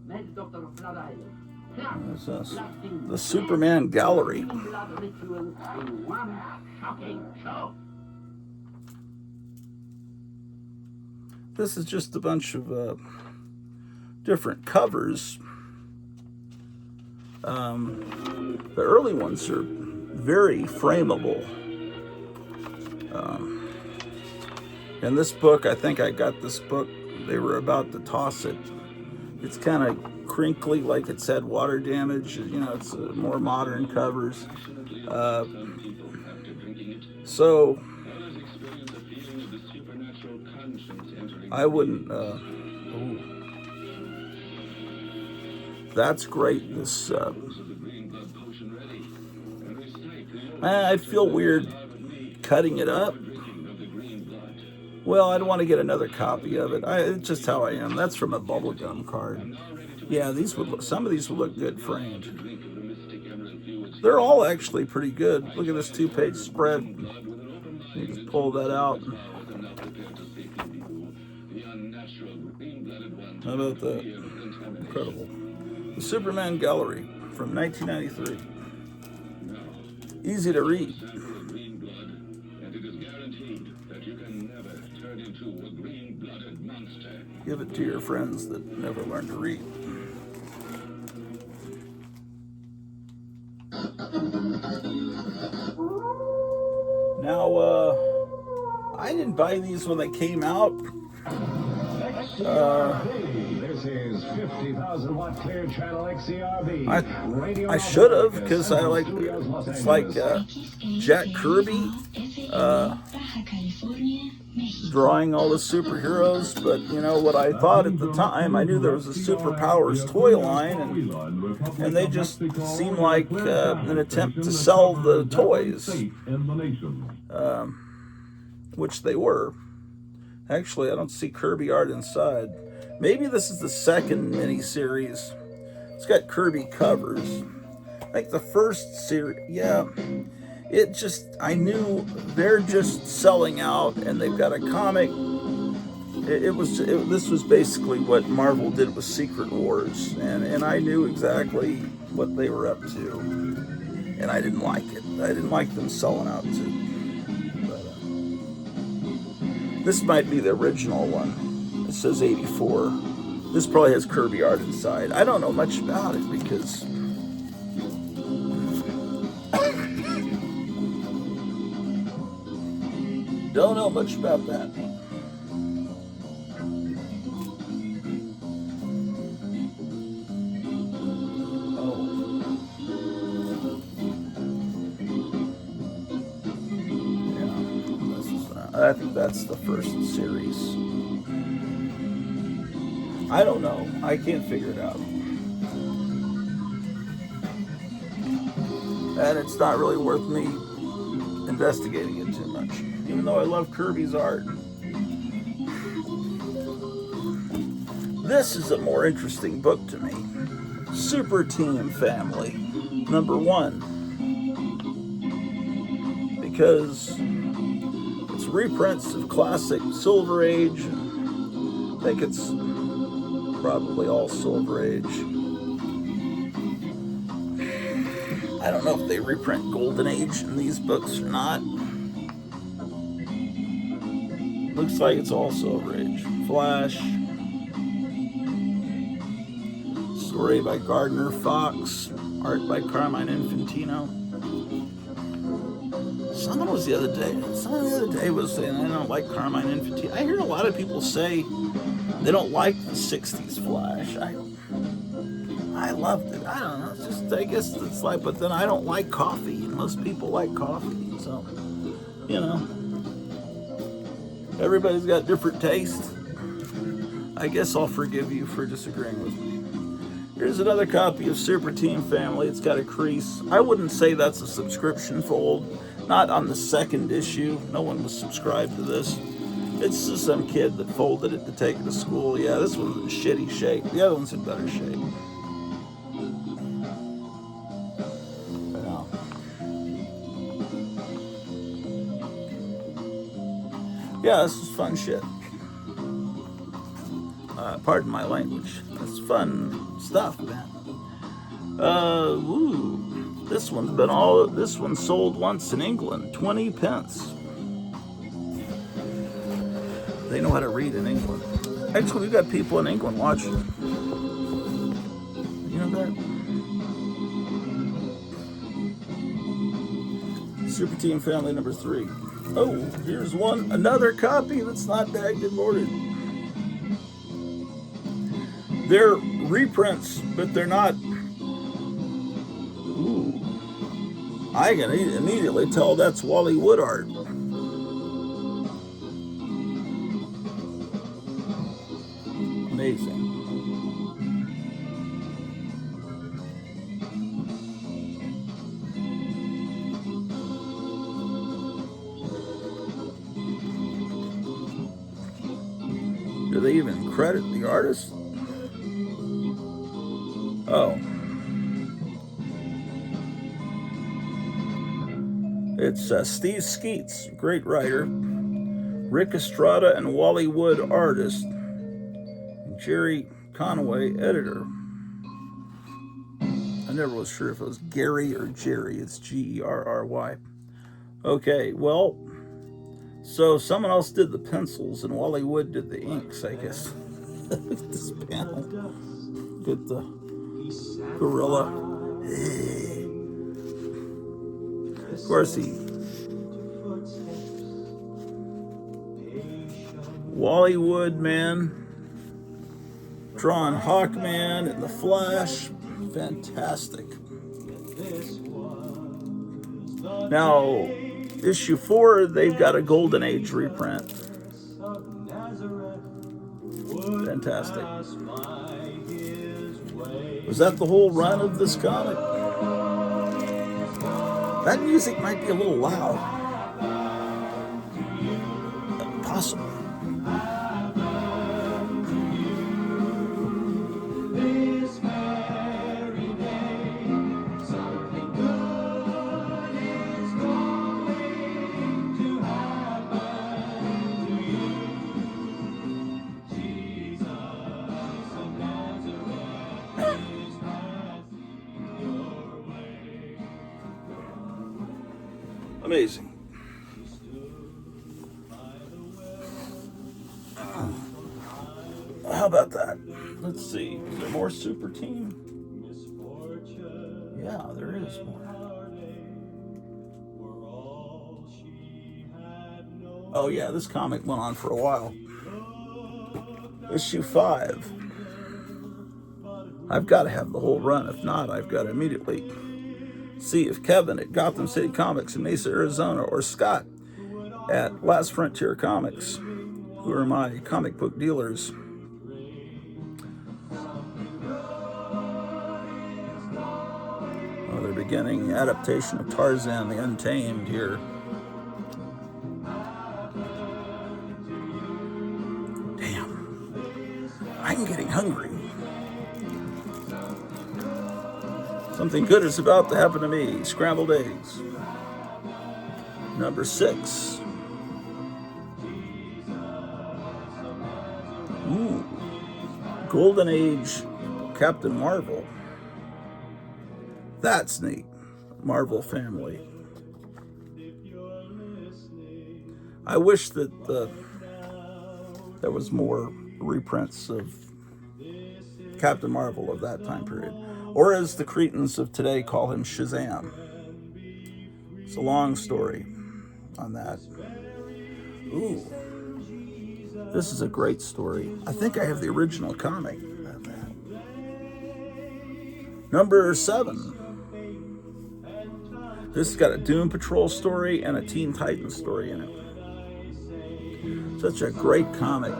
Mad Doctor of Blood Island. This is the Superman Gallery. Blood ritual in one shocking show. This is just a bunch of different covers. The early ones are very frameable. And this book, I think I got this book, they were about to toss it. It's kind of crinkly, like it's had water damage. You know, it's more modern covers. So I wouldn't. That's great. This. I'd feel weird cutting it up. Well, I'd want to get another copy of it. It's just how I am. That's from a bubblegum card. Yeah, some of these would look good framed. They're all actually pretty good. Look at this 2-page spread. You just pull that out. How about that? Incredible. The Superman Gallery from 1993. Easy to read. Give it to your friends that never learned to read. Now, I didn't buy these when they came out. This is 50,000 watt clear channel XCRV. I should have, because I like, it's like Jack Kirby drawing all the superheroes, but you know what I thought at the time, I knew there was a Superpowers toy line, and they just seemed like an attempt to sell the toys, which they were. Actually, I don't see Kirby art inside. Maybe this is the second mini-series. It's got Kirby covers. I think the first series, yeah. I knew they're just selling out, and they've got a comic. This was basically what Marvel did with Secret Wars, and I knew exactly what they were up to, and I didn't like it. I didn't like them selling out too. This might be the original one. It says 84. This probably has Kirby art inside. I don't know much about it because don't know much about that. I think that's the first series. I don't know. I can't figure it out. And it's not really worth me investigating it too much. Even though I love Kirby's art. This is a more interesting book to me. Super Team Family, #1. Because reprints of classic Silver Age. I think it's probably all Silver Age. I don't know if they reprint Golden Age in these books or not. Looks like it's all Silver Age. Flash. Story by Gardner Fox. Art by Carmine Infantino. Someone the other day was saying, I don't like Carmine Infantino. I hear a lot of people say they don't like the 60s Flash. I loved it. I don't know. It's just, I guess it's like, but then I don't like coffee. And most people like coffee. So, you know, everybody's got different tastes. I guess I'll forgive you for disagreeing with me. Here's another copy of Super Team Family. It's got a crease. I wouldn't say that's a subscription fold. Not on the second issue. No one was subscribed to this. It's just some kid that folded it to take it to school. Yeah, this one's in shitty shape. The other one's in better shape. Yeah, this is fun shit. Pardon my language. It's fun stuff, man. This one sold once in England, 20 pence. They know how to read in England. Actually, we've got people in England watching. You know that? Super Team Family number 3. Oh, here's another copy that's not bagged and boarded. They're reprints, but they're not. Ooh. I can immediately tell that's Wally Wood art. Amazing. Do they even credit the artist? Oh. It's Steve Skeets, great writer. Rick Estrada and Wally Wood, artist. Jerry Conway, editor. I never was sure if it was Gary or Jerry. It's Gerry. Okay, well, so someone else did the pencils and Wally Wood did the inks, I guess. Look at this panel. Get the gorilla. Of course, Wally Wood, man, drawing Hawkman and the Flash, fantastic. Now, issue 4, they've got a Golden Age reprint. Fantastic. Was that the whole run of this comic? That music might be a little loud. Possible. Amazing. How about that? Let's see. Is there more Super Team? Yeah, there is more. Oh yeah, this comic went on for a while. Issue 5. I've got to have the whole run. If not, I've got to immediately see if Kevin at Gotham City Comics in Mesa, Arizona, or Scott at Last Frontier Comics, who are my comic book dealers. Oh, they're beginning adaptation of Tarzan the Untamed here. Damn. I'm getting hungry. Something good is about to happen to me. Scrambled eggs. Number 6. Ooh. Golden Age Captain Marvel. That's neat. Marvel family. I wish that there was more reprints of Captain Marvel of that time period. Or as the Cretans of today call him, Shazam. It's a long story on that. Ooh. This is a great story. I think I have the original comic of that. Number 7. This has got a Doom Patrol story and a Teen Titans story in it. Such a great comic.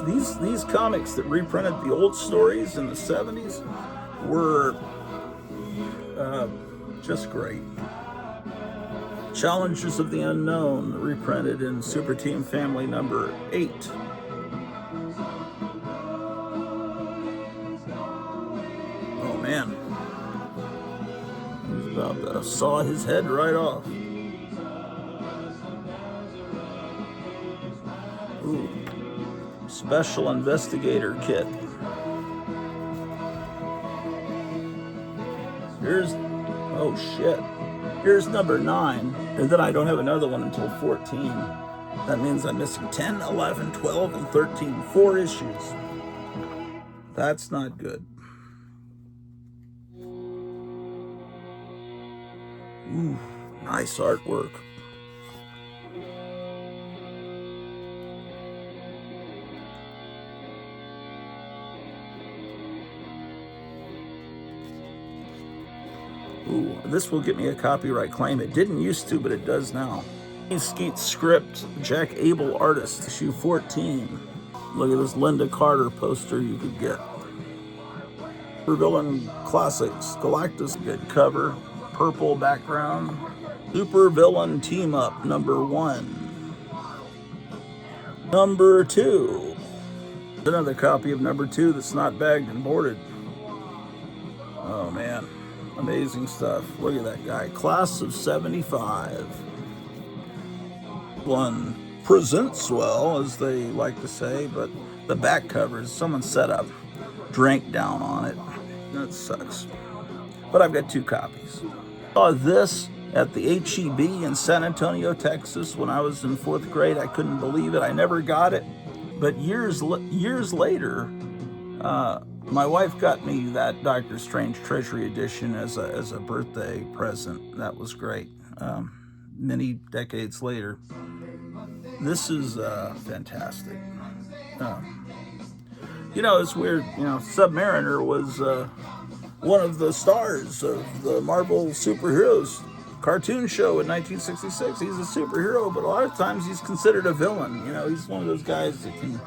These comics that reprinted the old stories in the 70s were just great. Challengers of the Unknown, reprinted in Super Team Family number 8. Oh man. He's about to saw his head right off. Ooh. Special Investigator Kit. Oh shit. Here's number 9, and then I don't have another one until 14. That means I'm missing 10, 11, 12, and 13. 4 issues. That's not good. Ooh, nice artwork. Ooh, this will get me a copyright claim. It didn't used to, but it does now. Skeet script, Jack Abel artist, issue 14. Look at this Linda Carter poster you could get. Supervillain Classics, Galactus, good cover, purple background. Supervillain Team Up, number 1. Number 2. Another copy of number 2 that's not bagged and boarded. Oh man. Amazing stuff. Look at that guy. Class of 75. One presents well, as they like to say, but the back covers, someone set up drink down on it. That sucks. But I've got 2 copies. I saw this at the HEB in San Antonio, Texas when I was in 4th grade. I couldn't believe it. I never got it. But years later, my wife got me that Doctor Strange Treasury Edition as a birthday present. That was great. Many decades later. This is fantastic. It's weird. Submariner was one of the stars of the Marvel superheroes cartoon show in 1966. He's a superhero, but a lot of times he's considered a villain. He's one of those guys that can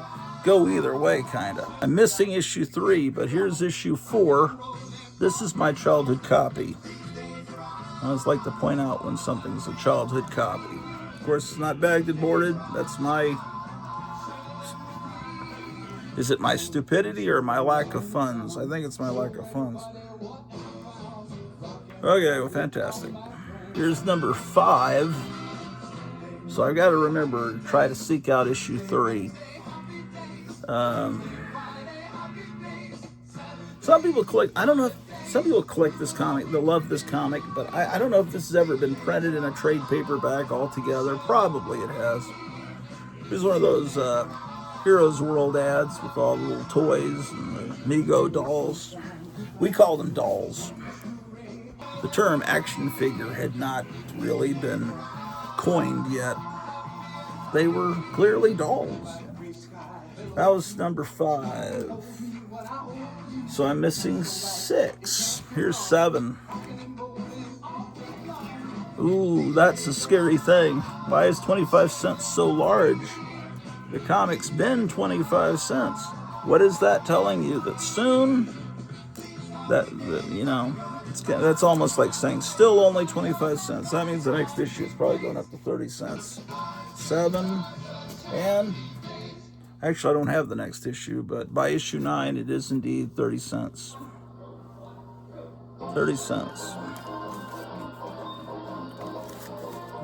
go either way, kind of. I'm missing issue 3, but here's issue 4. This is my childhood copy. I always like to point out when something's a childhood copy. Of course, it's not bagged and boarded. That's my... Is it my stupidity or my lack of funds? I think it's my lack of funds. Okay, well, fantastic. Here's number 5. So I've got to remember to try to seek out issue 3. Some people collect, I don't know if some people collect this comic, they love this comic, but I don't know if this has ever been printed in a trade paperback altogether. Probably it has. Here's one of those Heroes World ads with all the little toys and the Mego dolls. We call them dolls. The term action figure had not really been coined yet. They were clearly dolls. That was number 5. So I'm missing 6. Here's 7. Ooh, that's a scary thing. Why is 25 cents so large? The comic's been 25 cents. What is that telling you? That soon, that's almost like saying still only 25 cents. That means the next issue is probably going up to 30 cents. 7, and actually I don't have the next issue, but by issue 9 it is indeed 30 cents. 30 cents.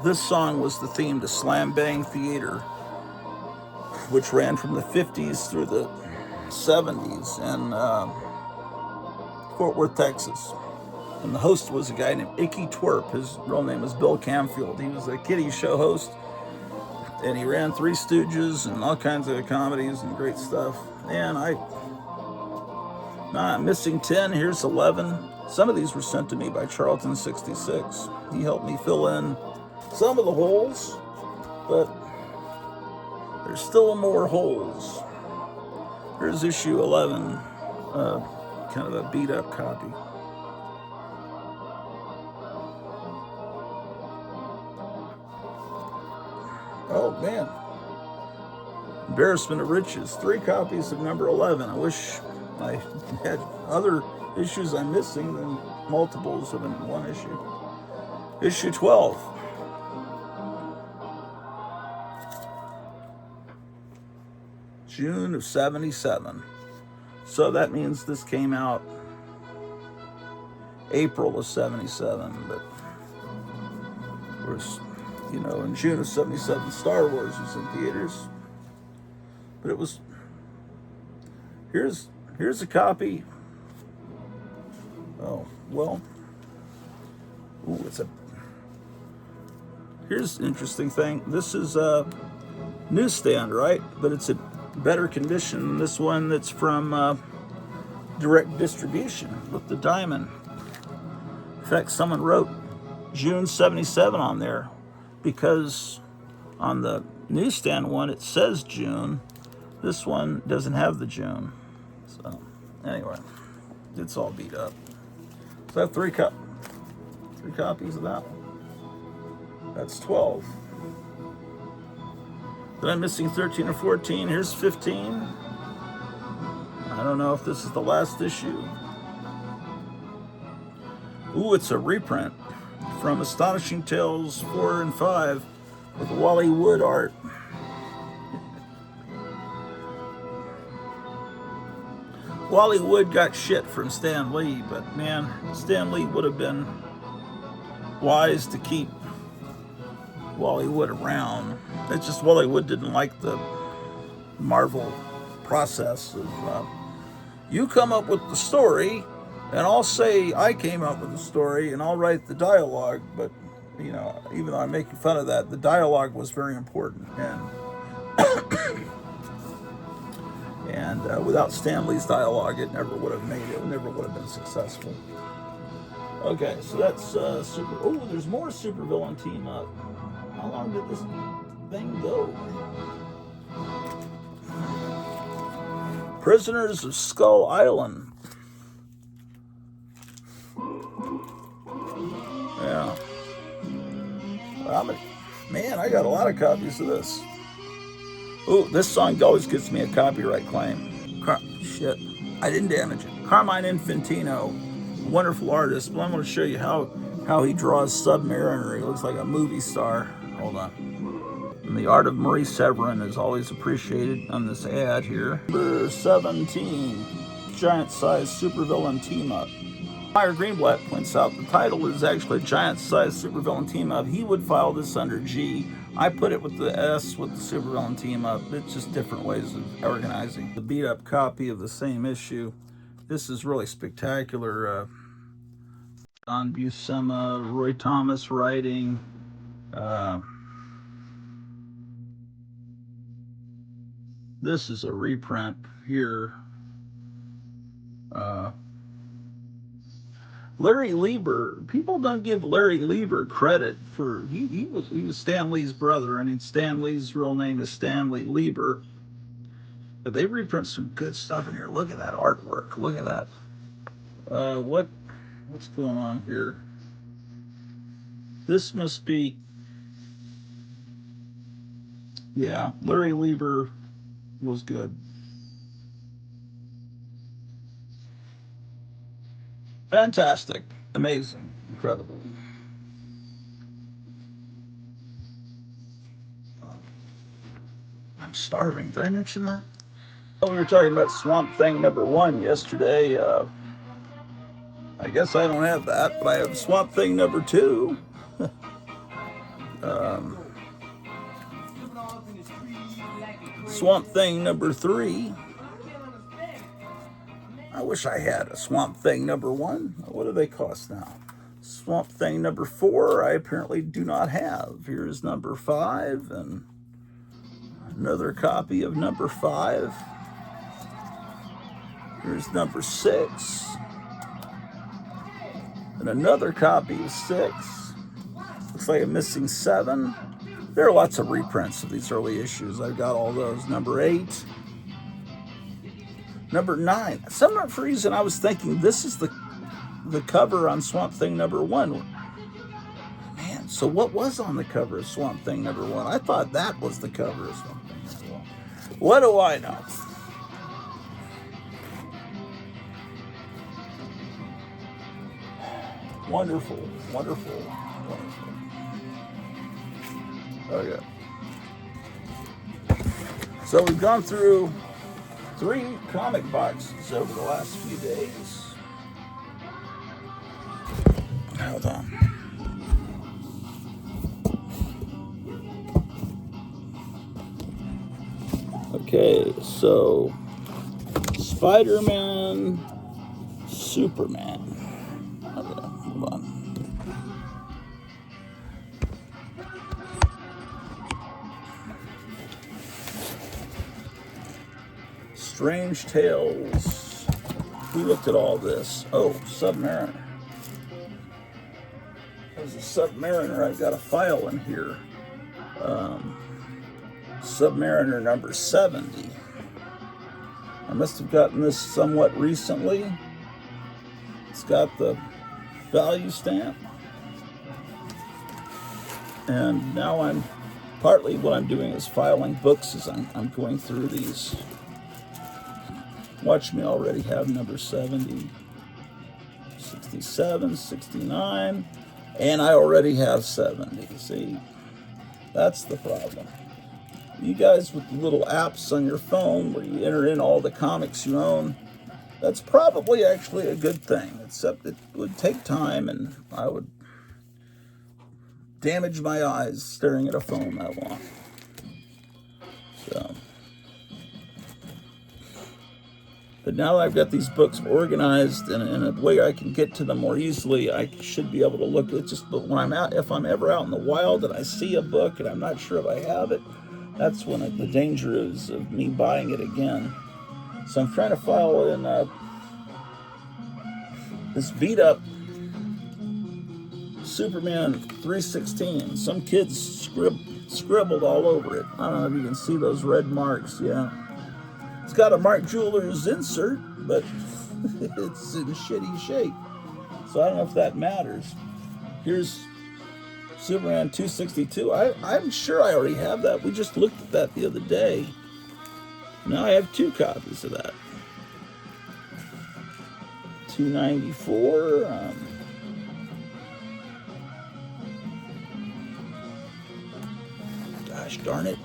This song was the theme to Slam Bang Theater, which ran from the 50s through the 70s in Fort Worth, Texas. And the host was a guy named Icky Twerp. His real name was Bill Camfield. He was a kiddie show host, and he ran Three Stooges and all kinds of comedies and great stuff. And I'm missing 10. Here's 11. Some of these were sent to me by Charlton66. He helped me fill in some of the holes, but there's still more holes. Here's issue 11, kind of a beat up copy. Oh man, Embarrassment of Riches, 3 copies of number 11. I wish I had other issues I'm missing than multiples of one issue. Issue 12. June of 77. So that means this came out April of 77, but of course, you know, in June of 77, Star Wars was in theaters. But it was, here's a copy. Oh, well, ooh, here's an interesting thing. This is a newsstand, right? But it's a better condition than this one that's from direct distribution with the diamond. In fact, someone wrote June 77 on there because on the newsstand one it says June. This one doesn't have the June. So anyway, it's all beat up. So I have three copies of that one. That's 12. Then I'm missing 13 or 14. Here's 15. I don't know if this is the last issue. Ooh, it's a reprint from Astonishing Tales 4 and 5 with Wally Wood art. Wally Wood got shit from Stan Lee, but man, Stan Lee would have been wise to keep Wally Wood around. It's just Wally Wood didn't like the Marvel process of you come up with the story and I'll say I came up with the story and I'll write the dialogue. But you know, even though I'm making fun of that, the dialogue was very important, and without Stan Lee's dialogue, it never would have made it. It never would have been successful. Okay, so that's super. Oh, there's more supervillain team up. How long did this thing go? Prisoners of Skull Island. Yeah. Man, I got a lot of copies of this. Ooh, this song always gets me a copyright claim. Shit, I didn't damage it. Carmine Infantino, wonderful artist. But I'm going to show you how he draws Submariner. He looks like a movie star. Hold on. And the art of Marie Severin is always appreciated on this ad here. Number 17, giant-sized supervillain team-up. Meyer Greenblatt points out the title is actually giant-sized supervillain team-up. He would file this under G. I put it with the S with the supervillain team-up. It's just different ways of organizing. The beat-up copy of the same issue. This is really spectacular. Don Buscema, Roy Thomas writing. This is a reprint here. Larry Lieber, people don't give Larry Lieber credit for he was Stan Lee's brother. I mean, Stan Lee's real name is Stanley Lieber. But they reprint some good stuff in here. Look at that artwork. Look at that. What's going on here? This must be, yeah, Larry Lieber was good. Fantastic, amazing, incredible. I'm starving. Did I mention that? Oh, we were talking about Swamp Thing #1 yesterday. I guess I don't have that, but I have Swamp Thing #2. Swamp Thing #3. wish I had a Swamp Thing #1. What do they cost now? Swamp Thing #4, I apparently do not have. Here's #5 and another copy of #5. Here's #6 and another copy of 6. Looks like I'm missing 7. There are lots of reprints of these early issues. I've got all those. #8. #9. Some reason I was thinking this is the cover on Swamp Thing #1. Man, so what was on the cover of Swamp Thing #1? I thought that was the cover of Swamp Thing #1. What do I know? Wonderful, wonderful, wonderful. Okay. So we've gone through 3 comic boxes over the last few days. Hold on. Okay, so Spider-Man, Superman. Okay, hold on. Strange Tales. We looked at all this. Oh, Submariner. There's a Submariner. I've got a file in here. Submariner #70. I must have gotten this somewhat recently. It's got the value stamp. And now partly what I'm doing is filing books as I'm going through these. Watch me already have #70, 67, 69, and I already have 70. See, that's the problem. You guys with the little apps on your phone where you enter in all the comics you own, that's probably actually a good thing, except it would take time and I would damage my eyes staring at a phone that long. So. But now that I've got these books organized in a way I can get to them more easily, I should be able to look at it. Just but when I'm out, if I'm ever out in the wild and I see a book and I'm not sure if I have it, that's when the danger is of me buying it again. So I'm trying to file in this beat up Superman 316. Some kids scribbled all over it. I don't know if you can see those red marks. Yeah. It's got a Mark Jewelers insert, but it's in shitty shape. So I don't know if that matters. Here's Superman 262. I'm sure I already have that. We just looked at that the other day. Now I have 2 copies of that. 294. Gosh darn it.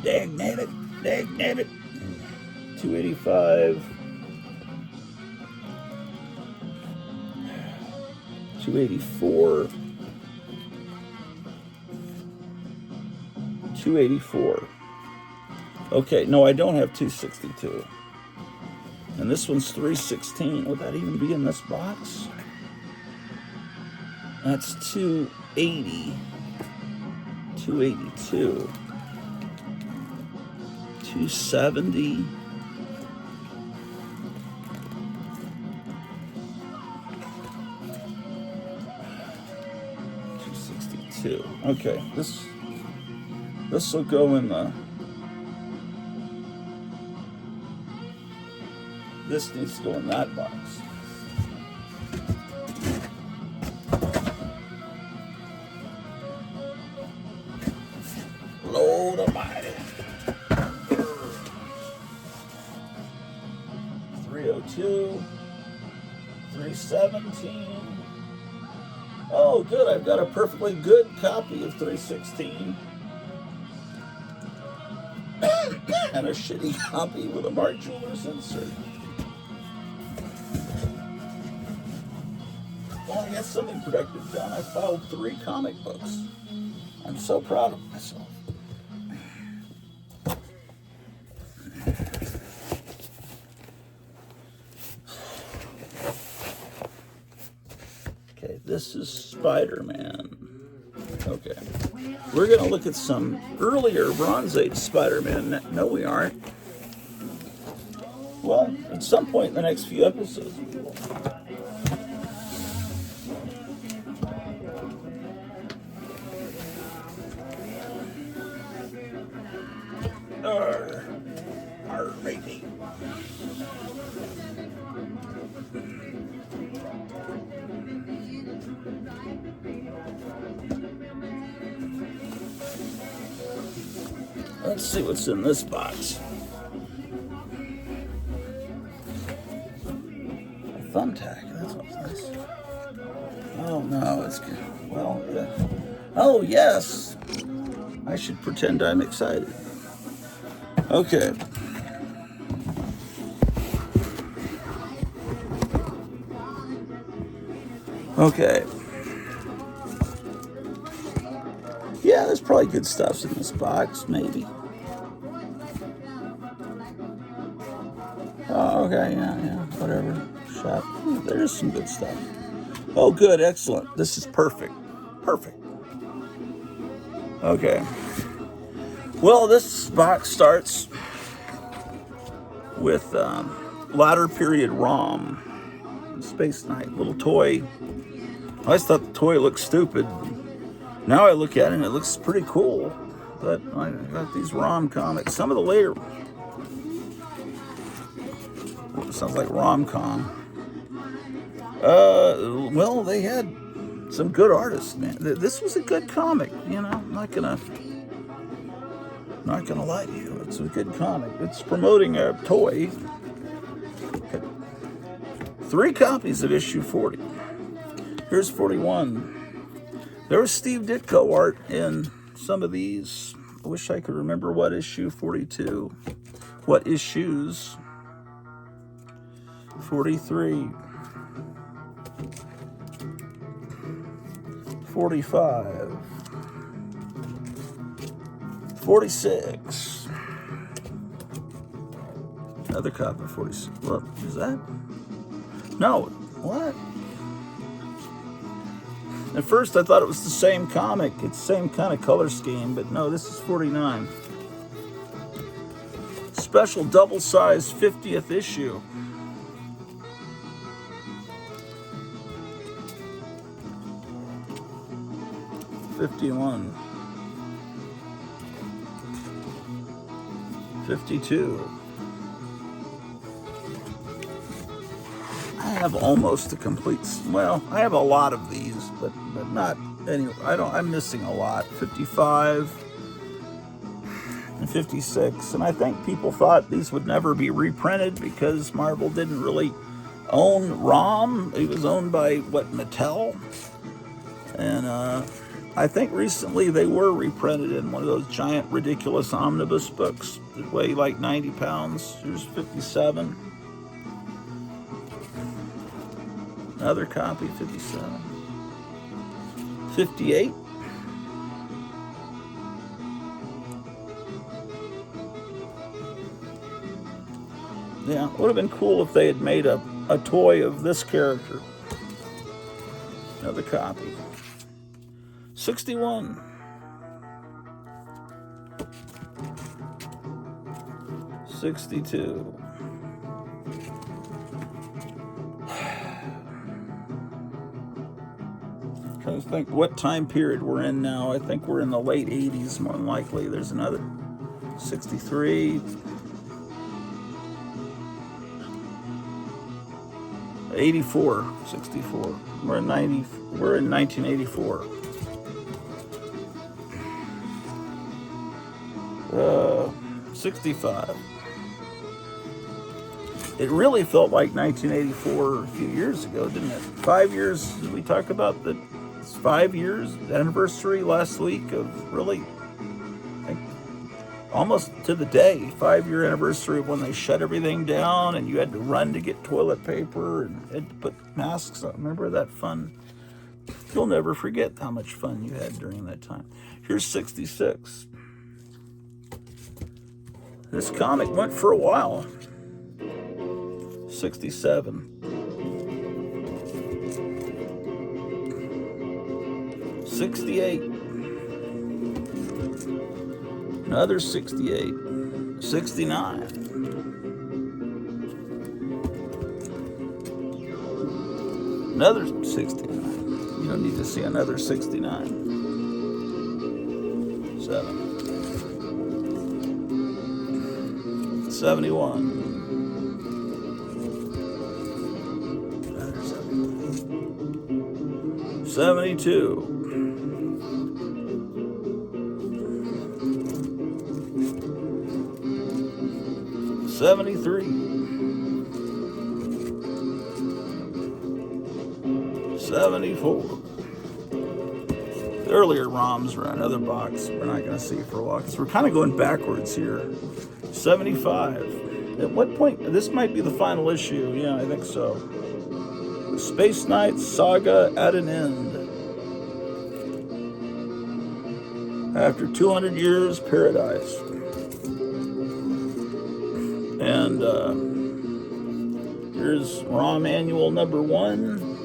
Dag nabbit. 285. 284. 284. Okay, no, I don't have 262. And this one's 316. Would that even be in this box? That's 280. 282. 270. 262. Okay, this will go in the. This needs to go in that box. Lord Almighty. 302. 317. Oh, good. I've got a perfectly good copy of 316. And a shitty copy with a Mark Jewelers insert. Well, I got something productive done. I filed 3 comic books. I'm so proud of myself. this is Spider-Man. Okay. We're going to look at some earlier Bronze Age Spider-Man. No, we aren't. Well, at some point in the next few episodes, we will. Matey. Let's see what's in this box. A thumbtack. That's what's nice. Oh no, it's good. Well, yeah. Oh yes. I should pretend I'm excited. Okay. Okay. Yeah, there's probably good stuff in this box, maybe. Oh, okay, yeah, whatever. Shop. There's some good stuff. Oh, good, excellent. This is perfect. Perfect. Okay. Well, this box starts with latter period ROM. Space Knight, little toy. I always thought the toy looked stupid. Now I look at it and it looks pretty cool. But I got these ROM comics. Some of the later, sounds like rom-com. Well, they had some good artists, man. This was a good comic, you know. I'm not gonna lie to you. It's a good comic. It's promoting a toy. 3 copies of issue 40. Here's 41. There was Steve Ditko art in some of these. I wish I could remember what issue 42. What issues? 43. 45. 46. Another copy of 46. What is that? No. What? At first I thought it was the same comic. It's the same kind of color scheme, but no, this is 49. Special double-sized 50th issue. $51. $52. I have almost a complete. Well, I have a lot of these, but not any. I'm missing a lot. 55 and 56, and I think people thought these would never be reprinted because Marvel didn't really own ROM. It was owned by Mattel, and I think recently they were reprinted in one of those giant, ridiculous omnibus books that weigh like 90 pounds. Here's 57. Another copy, 57. 58. Yeah, it would have been cool if they had made a toy of this character. Another copy. 61. 62. Trying to think what time period we're in now. I think we're in the late 80s, more than likely. There's another 63. 84. 64. We're in 1984. 65. It really felt like 1984 a few years ago, didn't it? 5 years. Did we talk about the 5 years anniversary last week of really, like, almost to the day, 5-year anniversary of when they shut everything down and you had to run to get toilet paper and had to put masks on. Remember that fun? You'll never forget how much fun you had during that time. Here's 66. This comic went for a while. 67. 68. Another 68. 69. Another 69. You don't need to see another 69. 7. 71. 72. 73. 74. The earlier ROMs were another box we're not going to see for a while because we're kind of going backwards here. 75. At what point? This might be the final issue. Yeah, I think so. The Space Knight saga at an end. After 200 years, paradise. And here's ROM Manual number 1.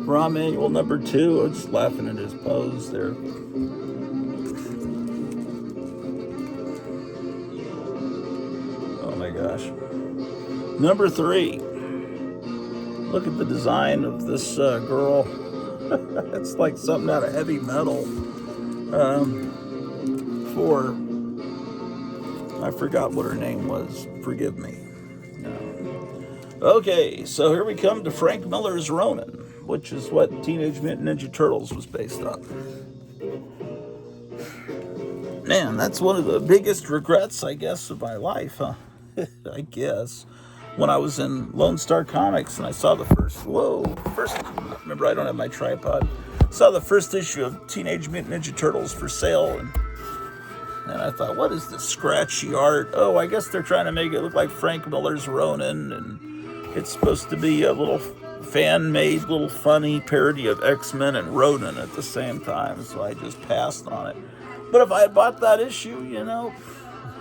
ROM Manual number 2. I'm just laughing at his pose there. Oh my gosh. Number 3. Look at the design of this girl. It's like something out of heavy metal. 4. I forgot what her name was. Forgive me. No. Okay, so here we come to Frank Miller's Ronin, which is what Teenage Mutant Ninja Turtles was based on. Man, that's one of the biggest regrets, I guess, of my life, huh? I guess. When I was in Lone Star Comics and I saw the first, remember I don't have my tripod, saw the first issue of Teenage Mutant Ninja Turtles for sale, and I thought, what is this scratchy art? Oh, I guess they're trying to make it look like Frank Miller's Ronin, and it's supposed to be a little fan-made, little funny parody of X-Men and Ronin at the same time, so I just passed on it. But if I had bought that issue, you know,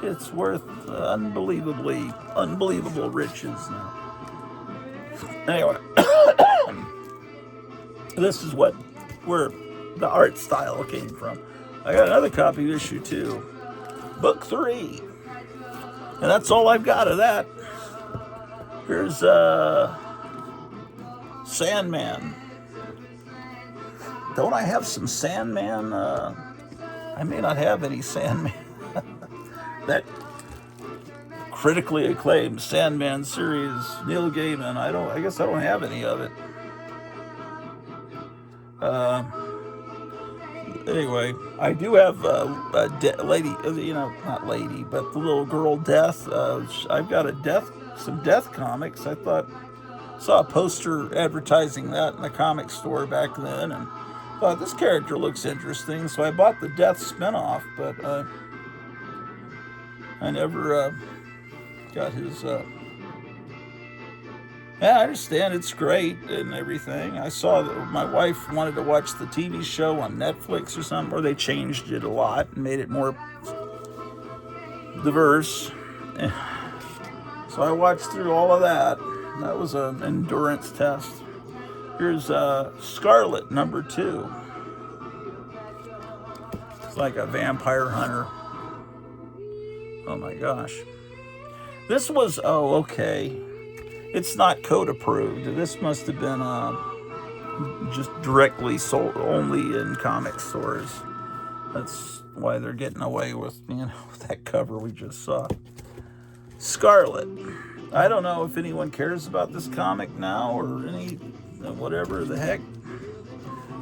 it's worth unbelievable riches now. Anyway, this is where the art style came from. I got another copy of issue 2, book 3, and that's all I've got of that. Here's Sandman. Don't I have some Sandman? I may not have any Sandman. That critically acclaimed Sandman series, Neil Gaiman. I guess I don't have any of it. Anyway, I do have a lady, not lady, but the little girl Death. I've got some Death comics. I saw a poster advertising that in the comic store back then, and thought this character looks interesting, so I bought the Death spinoff, but I never got his. Yeah, I understand it's great and everything. I saw that my wife wanted to watch the TV show on Netflix or something, where they changed it a lot and made it more diverse. So I watched through all of that. That was an endurance test. Here's Scarlet number 2. It's like a vampire hunter. Oh my gosh. This was, okay. It's not code approved. This must have been just directly sold only in comic stores. That's why they're getting away with, that cover we just saw. Scarlet. I don't know if anyone cares about this comic now or whatever the heck.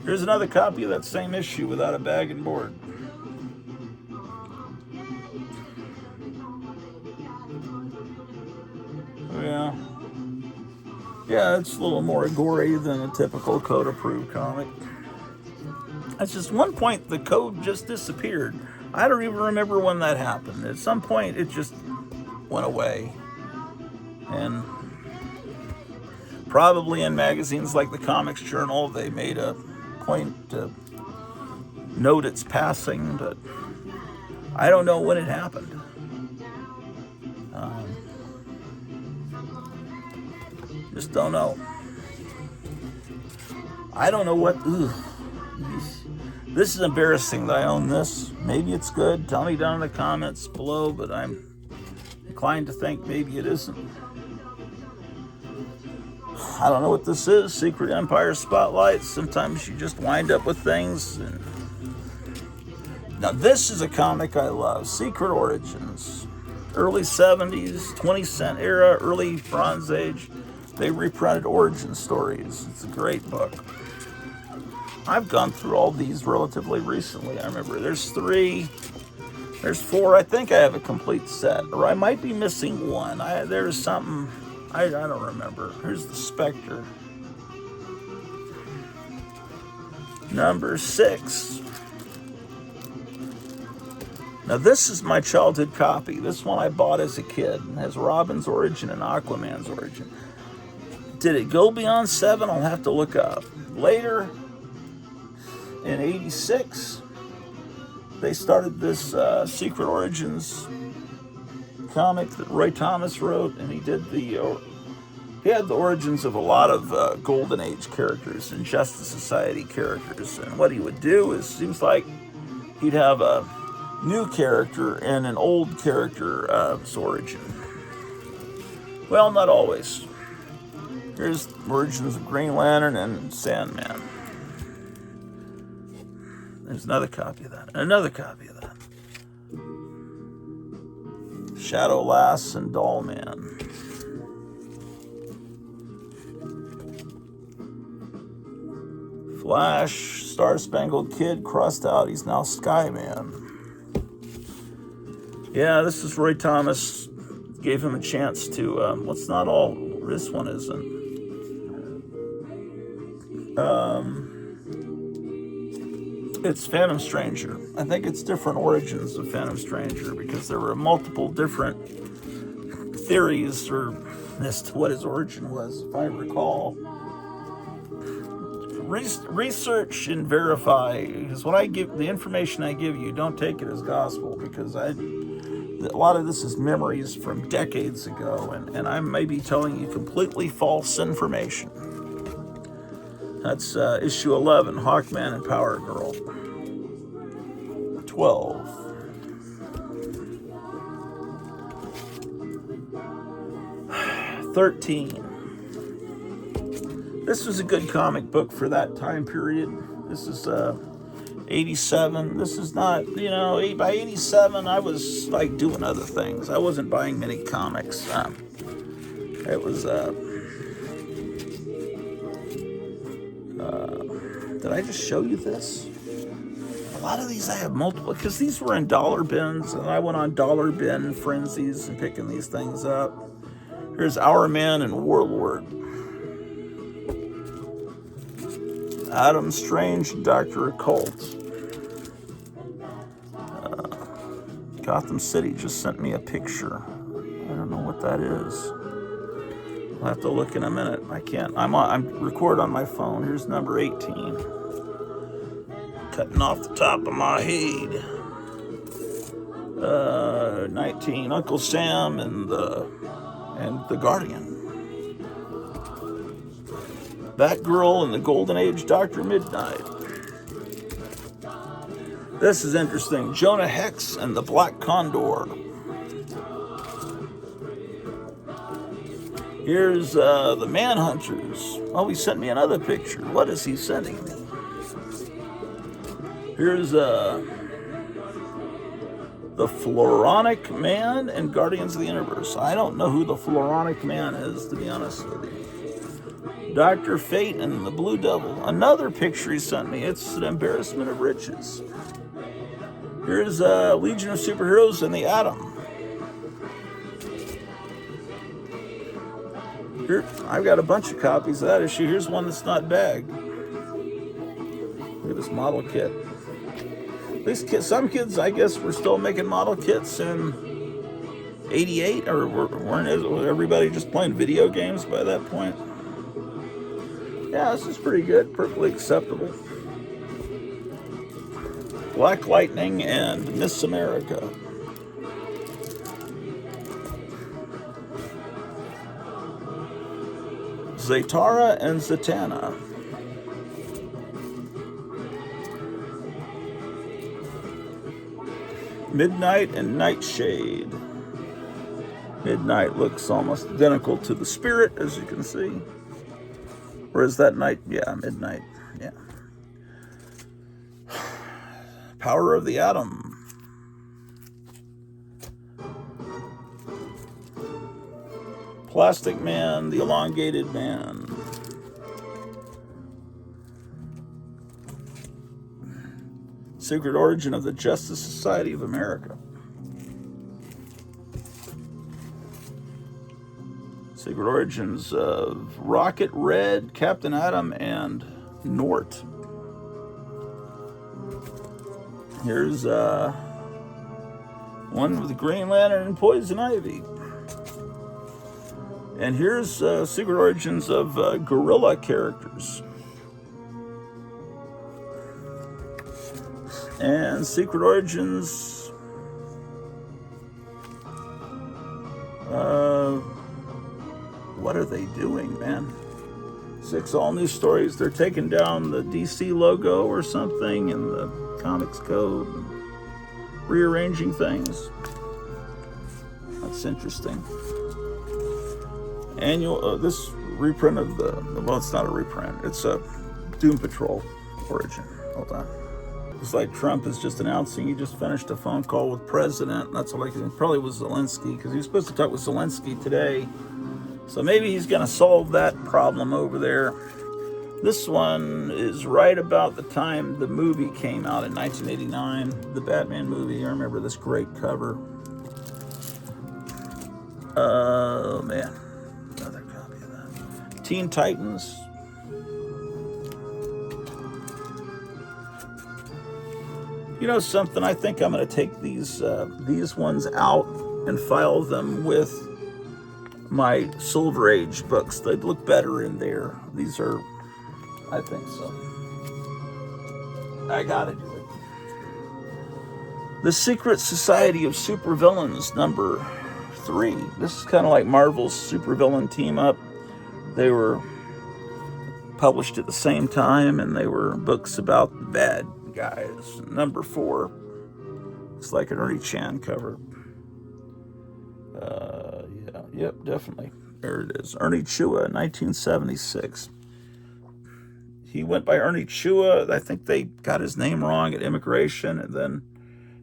Here's another copy of that same issue without a bag and board. Yeah, it's a little more gory than a typical code-approved comic. At just one point, the code just disappeared. I don't even remember when that happened. At some point, it just went away. And probably in magazines like the Comics Journal, they made a point to note its passing, but I don't know when it happened. Just don't know. I don't know what. Ugh. This is embarrassing that I own this. Maybe it's good. Tell me down in the comments below, but I'm inclined to think maybe it isn't. I don't know what this is. Secret Empire Spotlight. Sometimes you just wind up with things. Now this is a comic I love. Secret Origins. Early 70s, 20 cent era, early Bronze Age. They reprinted origin stories. It's a great book. I've gone through all these relatively recently. I remember there's 3, there's 4. I think I have a complete set, or I might be missing one. There's something, I don't remember. Here's the Spectre. Number 6. Now this is my childhood copy. This one I bought as a kid. It has Robin's origin and Aquaman's origin. Did it go beyond 7? I'll have to look up. Later, in 86, they started this Secret Origins comic that Roy Thomas wrote, and he had the origins of a lot of Golden Age characters and Justice Society characters. And what he would do is, seems like he'd have a new character and an old character's origin. Well, not always. Here's origins of Green Lantern and Sandman. There's another copy of that. And another copy of that. Shadow Lass and Dollman. Flash, Star Spangled Kid crossed out. He's now Skyman. Yeah, this is Roy Thomas. Gave him a chance to, what's not all, this one isn't. It's Phantom Stranger. I think it's different origins of Phantom Stranger because there were multiple different theories as to what his origin was, if I recall. Research and verify, because what I give, the information I give you, don't take it as gospel, because a lot of this is memories from decades ago, and I may be telling you completely false information. That's issue 11, Hawkman and Power Girl. 12. This was a good comic book for that time period. This is 87. This is not, by 87 I was like doing other things. I wasn't buying many comics. It was did I just show you this? A lot of these I have multiple, because these were in dollar bins, and I went on dollar bin frenzies and picking these things up. Here's Our Man and Warlord. Adam Strange and Dr. Occult. Gotham City just sent me a picture. I don't know what that is. I'll have to look in a minute. I can't. I'm record on my phone. Here's number 18. Cutting off the top of my head. 19. Uncle Sam and the Guardian. Batgirl and the Golden Age Dr. Midnight. This is interesting. Jonah Hex and the Black Condor. Here's the Manhunters. Oh, he sent me another picture. What is he sending me? Here's the Floronic Man and Guardians of the Universe. I don't know who the Floronic Man is, to be honest with you. Dr. Fate and the Blue Devil. Another picture he sent me. It's an embarrassment of riches. Here's Legion of Superheroes and the Atom. Here, I've got a bunch of copies of that issue. Here's one that's not bagged. Look at this model kit. These kids, some kids, I guess, were still making model kits in 88, or weren't everybody just playing video games by that point? Yeah, this is pretty good, perfectly acceptable. Black Lightning and Miss America. Zatanna and Zatanna. Midnight and Nightshade. Midnight looks almost identical to the Spirit, as you can see. Or is that night? Yeah, Midnight. Yeah. Power of the Atom. Plastic Man, the Elongated Man. Secret Origin of the Justice Society of America. Secret Origins of Rocket Red, Captain Atom, and Nort. Here's one with the Green Lantern and Poison Ivy. And here's Secret Origins of Gorilla characters. And Secret Origins... what are they doing, man? 6 all-new stories. They're taking down the DC logo or something in the Comics Code. And rearranging things. That's interesting. This reprint of well, it's not a reprint. It's a Doom Patrol origin. Hold on. It's like Trump is just announcing he just finished a phone call with President. That's all I can. Probably was Zelensky, because he was supposed to talk with Zelensky today. So maybe he's going to solve that problem over there. This one is right about the time the movie came out in 1989, the Batman movie. I remember this great cover. Oh, man. Another copy of that. Teen Titans. You know something? I think I'm going to take these ones out and file them with my Silver Age books. They'd look better in there. These are, I think so. I gotta do it. The Secret Society of Supervillains, number 3. This is kind of like Marvel's supervillain team up. They were published at the same time, and they were books about the bad guys. Number 4. It's like an Ernie Chan cover. Yep, definitely. There it is. Ernie Chua, 1976. He went by Ernie Chua. I think they got his name wrong at immigration, and then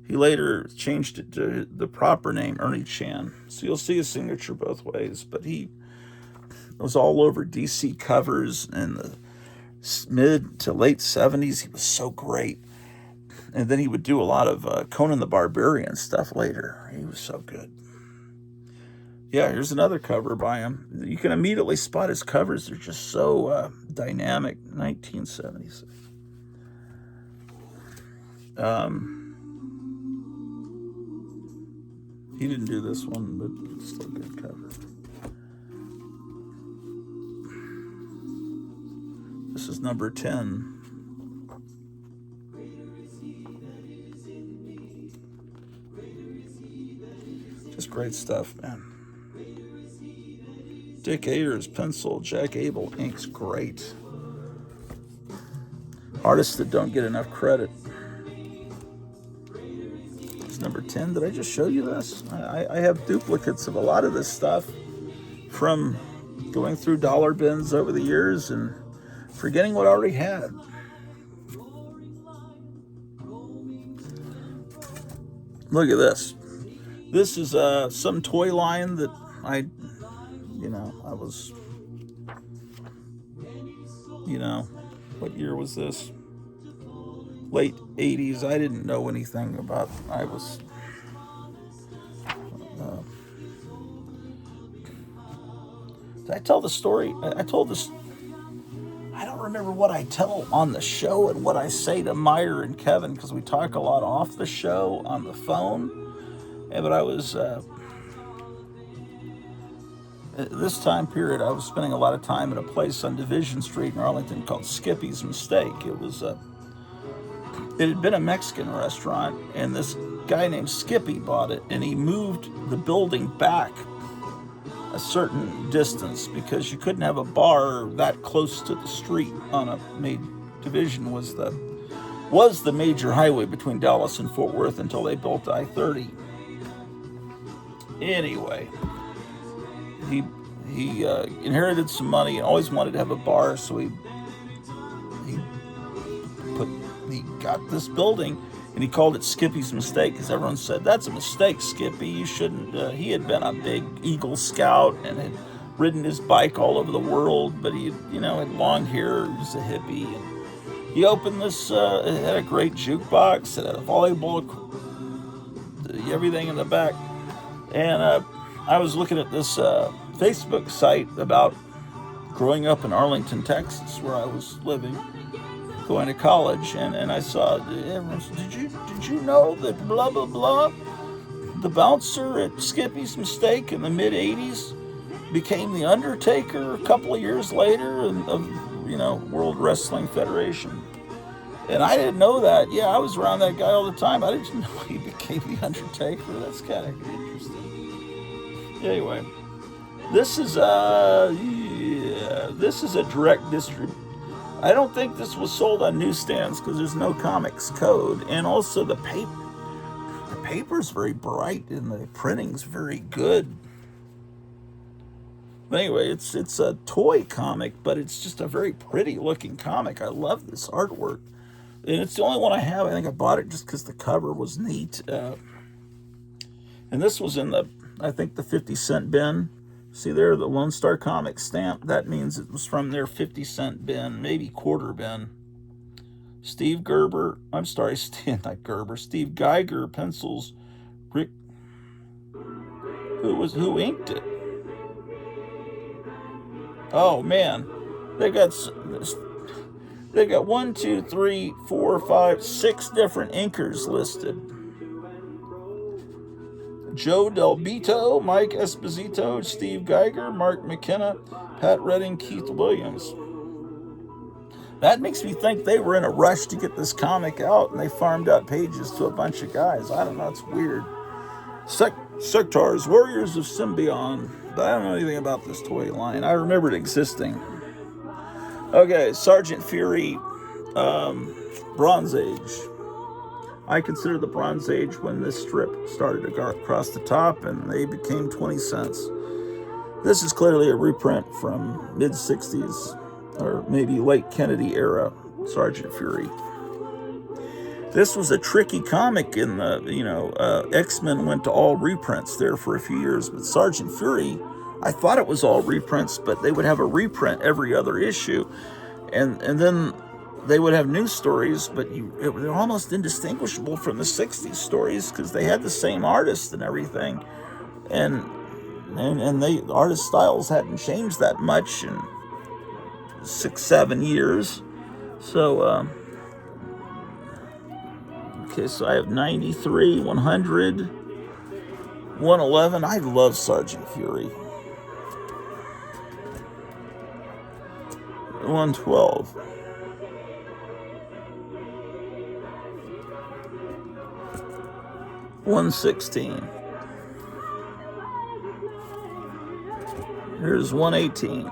he later changed it to the proper name, Ernie Chan. So you'll see his signature both ways. But he was all over DC covers in the mid to late 70s. He was so great. And then he would do a lot of Conan the Barbarian stuff later. He was so good. Yeah, here's another cover by him. You can immediately spot his covers. They're just so dynamic. 1976. He didn't do this one, but it's still a good cover. This is number 10. Just great stuff, man. Dick Ayers pencil, Jack Abel ink's great. Artists that don't get enough credit. It's number 10. Did I just show you this? I have duplicates of a lot of this stuff from going through dollar bins over the years and forgetting what I already had. Look at this. This is some toy line that I was, what year was this? Late 80s. I didn't know anything about, did I tell the story? I told this, I don't remember what I tell on the show and what I say to Meyer and Kevin, because we talk a lot off the show on the phone. But I was, this time period, I was spending a lot of time at a place on Division Street in Arlington called Skippy's Mistake. It had been a Mexican restaurant, and this guy named Skippy bought it, and he moved the building back a certain distance because you couldn't have a bar that close to the street on a made Division was the was the major highway between Dallas and Fort Worth until they built I-30. Anyway, he inherited some money and always wanted to have a bar, so he got this building, and he called it Skippy's Mistake because everyone said, that's a mistake, Skippy. You shouldn't. He had been a big Eagle Scout and had ridden his bike all over the world, but he, had long hair. He was a hippie. And he opened this. It had a great jukebox. It had a volleyball, everything in the back. And I was looking at this Facebook site about growing up in Arlington, Texas, where I was living, going to college, and I saw everyone said, did you know that blah blah blah, the bouncer at Skippy's Mistake in the mid '80s became the Undertaker a couple of years later of World Wrestling Federation. And I didn't know that. Yeah, I was around that guy all the time. I didn't know he became the Undertaker. That's kind of interesting. Anyway, this is a direct distribution. I don't think this was sold on newsstands because there's no comics code, and also the paper's very bright and the printing's very good. But anyway, it's a toy comic, but it's just a very pretty looking comic. I love this artwork, and it's the only one I have. I think I bought it just because the cover was neat. And this was in the 50-cent bin. See there, the Lone Star Comics stamp. That means it was from their 50-cent bin, maybe quarter bin. Steve Geiger pencils. Rick, who inked it? Oh man, they got 1, 2, 3, 4, 5, 6 different inkers listed. Joe Del Vito, Mike Esposito, Steve Geiger, Mark McKenna, Pat Redding, Keith Williams. That makes me think they were in a rush to get this comic out, and they farmed out pages to a bunch of guys. I don't know, it's weird. Sectars, Warriors of Symbion. But I don't know anything about this toy line. I remember it existing. Okay, Sergeant Fury, Bronze Age. I consider the Bronze Age when this strip started to go across the top, and they became 20 cents. This is clearly a reprint from mid-60s, or maybe late Kennedy era Sergeant Fury. This was a tricky comic in the, X-Men went to all reprints there for a few years, but Sergeant Fury, I thought it was all reprints, but they would have a reprint every other issue, and then they would have new stories, but it was almost indistinguishable from the 60s stories because they had the same artist and everything, and the artist styles hadn't changed that much in 6-7 years. So okay, so I have 93, 100, 111. I love Sergeant Fury. 112. 116. Here's 118.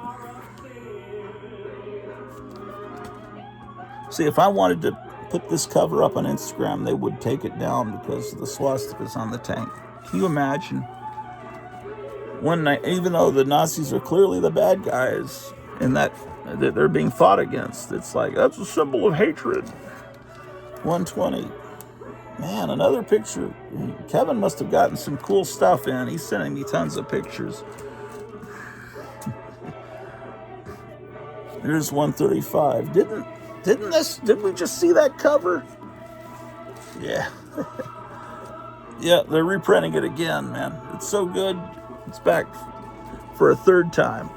See, if I wanted to put this cover up on Instagram, they would take it down because the swastikas on the tank. Can you imagine? One night, even though the Nazis are clearly the bad guys and that they're being fought against, it's like, that's a symbol of hatred. 120. Man, another picture. Kevin must have gotten some cool stuff in. He's sending me tons of pictures. Here's 135. Did we just see that cover? Yeah. Yeah, they're reprinting it again, man. It's so good. It's back for a third time.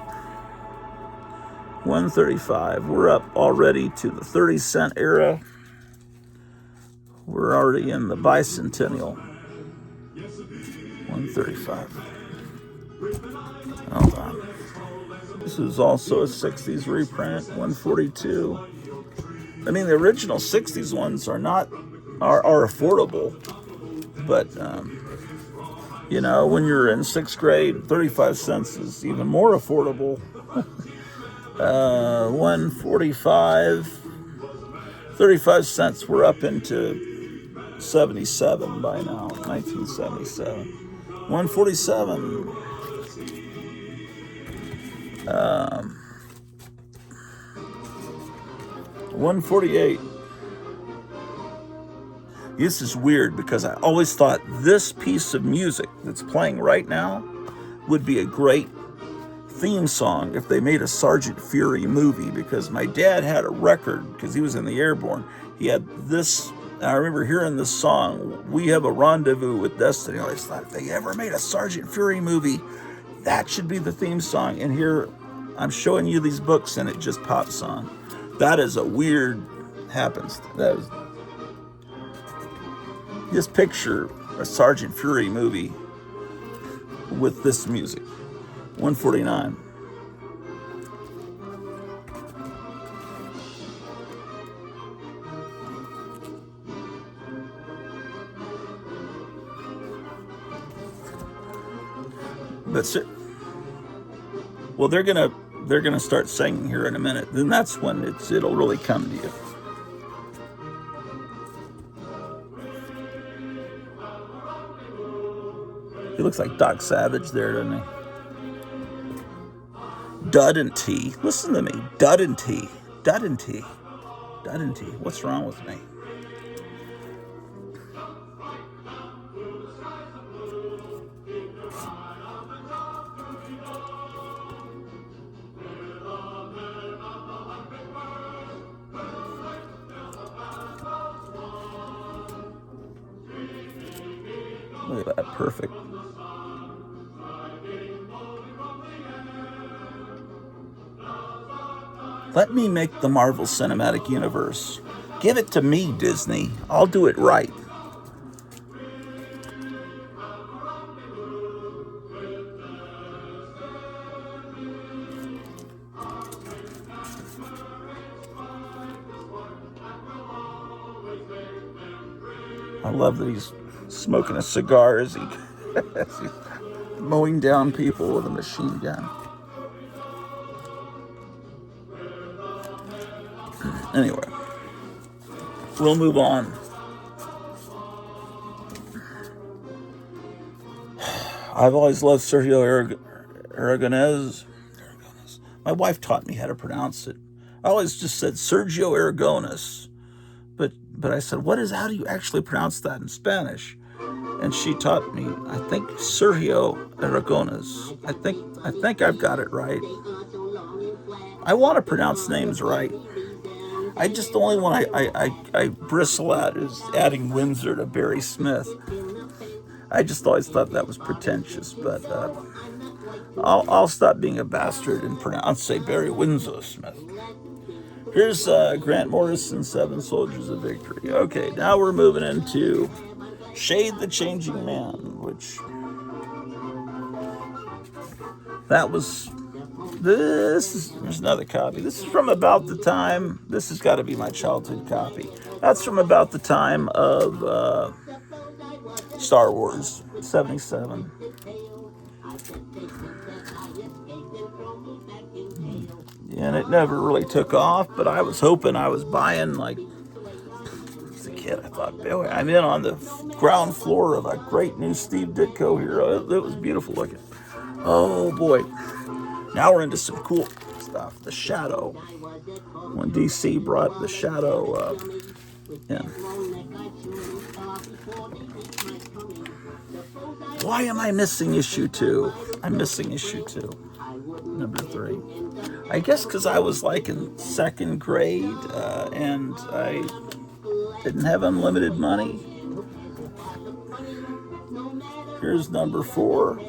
135. We're up already to the 30-cent era. We're already in the bicentennial. 135. Hold on. This is also a 60s reprint. 142. I mean, the original 60s ones are affordable, but when you're in 6th grade, 35 cents is even more affordable. 145. 35 cents. We're up into 77 by now. 1977. 147. 148. This is weird because I always thought this piece of music that's playing right now would be a great theme song if they made a Sergeant Fury movie, because my dad had a record because he was in the Airborne. He had this, and I remember hearing this song, "We Have a Rendezvous with Destiny." I always thought, if they ever made a Sergeant Fury movie, that should be the theme song. And here I'm showing you these books and it just pops on. That is a weird happens. That is, just picture a Sergeant Fury movie with this music. 149. That's it. Well, they're gonna start singing here in a minute. Then that's when it'll really come to you. He looks like Doc Savage there, doesn't he? Duddenty. Listen to me. Duddenty. Duddenty. Duddenty. What's wrong with me? Look at that. Perfect. Let me make the Marvel Cinematic Universe. Give it to me, Disney. I'll do it right. I love that he's smoking a cigar as he's mowing down people with a machine gun. Anyway, we'll move on. I've always loved Sergio Aragonés. My wife taught me how to pronounce it. I always just said Sergio Aragonés. But I said, how do you actually pronounce that in Spanish? And she taught me, I think, Sergio Aragonés. I think I've got it right. I want to pronounce names right. The only one I bristle at is adding Windsor to Barry Smith. I just always thought that was pretentious, but I'll stop being a bastard and say Barry Windsor Smith. Here's Grant Morrison, Seven Soldiers of Victory. Okay, now we're moving into Shade the Changing Man, which that was. There's another copy. This is from about the time. This has got to be my childhood copy. That's from about the time of Star Wars, 77. And it never really took off, but I was hoping I was buying, like, as a kid, I thought, boy, I'm in on the ground floor of a great new Steve Ditko hero. It was beautiful looking. Oh, boy. Now we're into some cool stuff. The Shadow. When DC brought the Shadow in. Why am I missing issue 2? I'm missing issue 2. Number 3. I guess because I was like in second grade and I didn't have unlimited money. Here's number 4.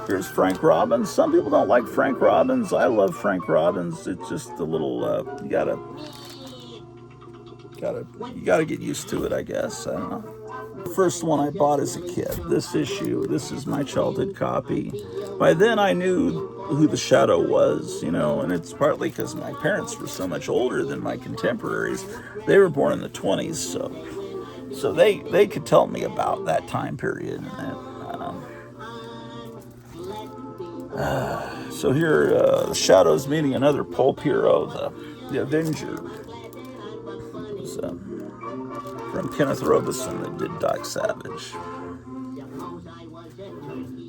Here's Frank Robbins. Some people don't like Frank Robbins. I love Frank Robbins. It's just a little you gotta get used to it, I guess. I don't know. The first one I bought as a kid. This issue. This is my childhood copy. By then I knew who the Shadow was, and it's partly because my parents were so much older than my contemporaries. They were born in the 20s, so they could tell me about that time period and that. So here, the Shadow's meeting another pulp hero, the Avenger. It was from Kenneth Robeson that did Doc Savage.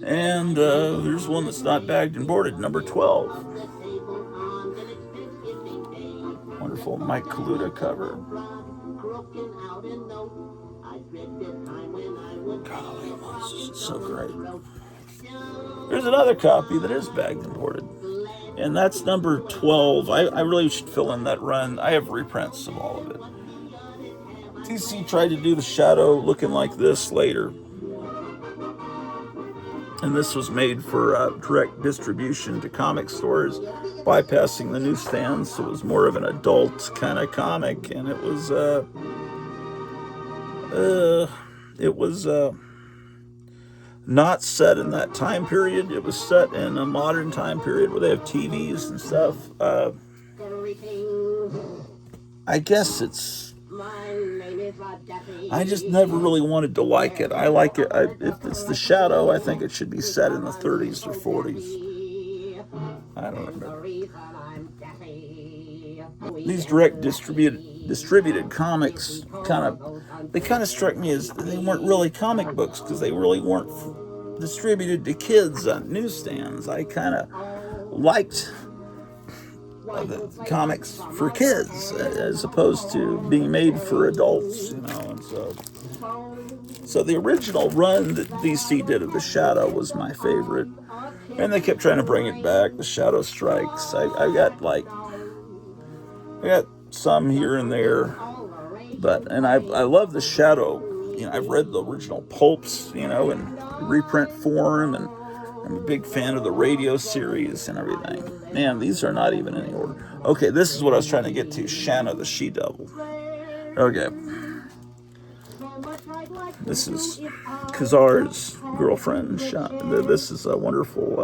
And here's one that's not bagged and boarded, number 12. Wonderful Mike Kaluta cover. Golly, this is so great. There's another copy that is bagged and boarded, and that's number 12. I really should fill in that run. I have reprints of all of it. DC tried to do the Shadow looking like this later, and this was made for direct distribution to comic stores, bypassing the newsstands. So it was more of an adult kind of comic, and it was not set in that time period. It was set in a modern time period where they have TVs and stuff. I guess I just never really wanted to like it. I like it. If it's the Shadow, I think it should be set in the 30s or 40s. I don't remember. These direct distributed comics kind of struck me as they weren't really comic books, because they really weren't distributed to kids on newsstands. I kind of liked the comics for kids as opposed to being made for adults, and so the original run that DC did of the Shadow was my favorite, and they kept trying to bring it back. The Shadow Strikes. I got some here and there, and I love the Shadow. I've read the original pulps, in reprint form, and I'm a big fan of the radio series and everything. Man, these are not even in any order. Okay, this is what I was trying to get to. Shanna the She-Devil. Okay. This is Khazar's girlfriend. This is a wonderful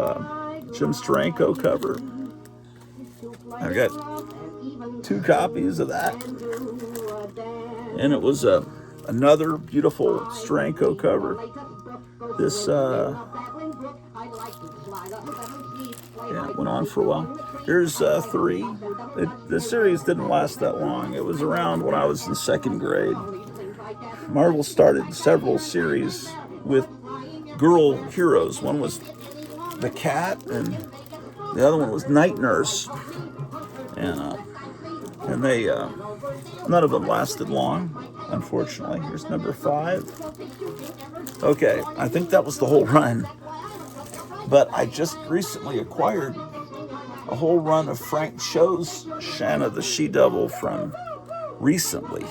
Jim Steranko cover. I've got 2 copies of that. And it was another beautiful Steranko cover. This, it went on for a while. Here's 3. The series didn't last that long. It was around when I was in 2nd grade. Marvel started several series with girl heroes. One was the Cat, and the other one was Night Nurse. And they, none of them lasted long, unfortunately. Here's number 5. Okay, I think that was the whole run. But I just recently acquired a whole run of Frank Cho's Shanna the She-Devil from recently.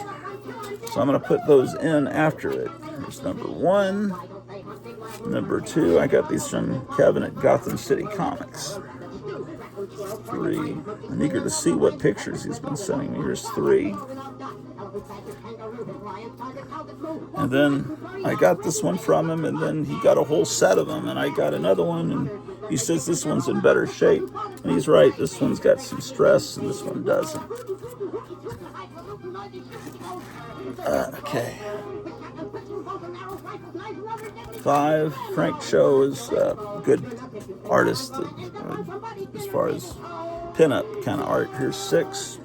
So I'm going to put those in after it. Here's number 1. Number 2, I got these from Kevin at Gotham City Comics. 3. I'm eager to see what pictures he's been sending me. Here's 3. And then I got this one from him, and then he got a whole set of them, and I got another one, and he says this one's in better shape. And he's right, this one's got some stress, and this one doesn't. Okay. 5, Frank Cho is a good artist as far as pinup kind of art. Here's 6.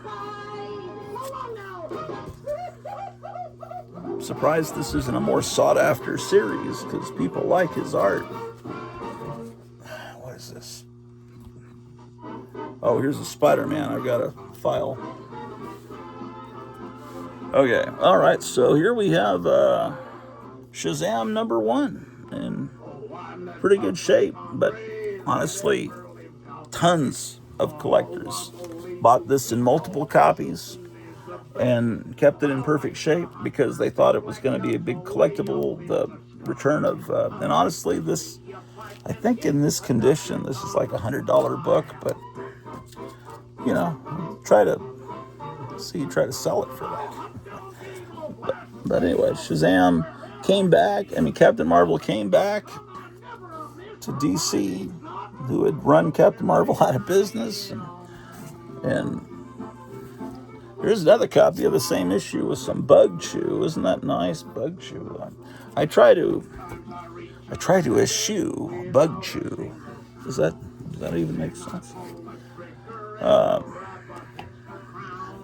I'm surprised this isn't a more sought-after series, because people like his art. What is this? Oh, here's a Spider-Man. I've got a file. Okay, all right, so here we have Shazam number 1 in pretty good shape, but honestly, tons of collectors bought this in multiple copies and kept it in perfect shape because they thought it was going to be a big collectible. The return of, and honestly, this, I think in this condition, this is like $100 book, but try to sell it for that. But anyway, Shazam came back. Captain Marvel came back to DC, who had run Captain Marvel out of business. And here's another copy of the same issue with some Bug Chew. Isn't that nice? Bug Chew. I try to eschew Bug Chew. Is that Does that even make sense?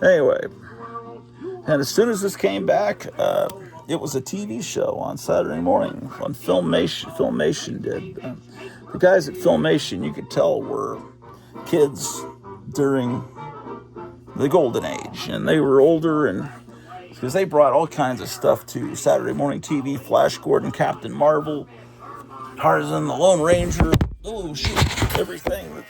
Anyway, and as soon as this came back, it was a TV show on Saturday morning on Filmation. Filmation did. The guys at Filmation, you could tell, were kids during the golden age, and they were older, and because they brought all kinds of stuff to Saturday morning TV: Flash Gordon, Captain Marvel, Tarzan, the Lone Ranger, oh shoot, everything that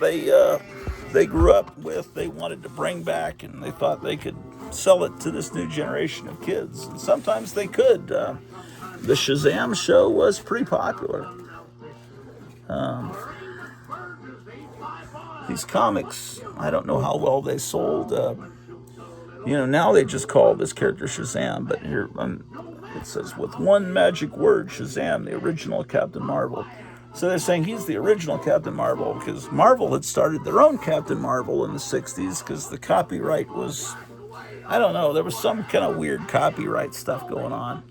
they grew up with, they wanted to bring back, and they thought they could sell it to this new generation of kids. And sometimes they could. The Shazam show was pretty popular. These comics, I don't know how well they sold. Now they just call this character Shazam, but here it says, with one magic word, Shazam, the original Captain Marvel. So they're saying he's the original Captain Marvel because Marvel had started their own Captain Marvel in the 60s because the copyright was, I don't know, there was some kind of weird copyright stuff going on.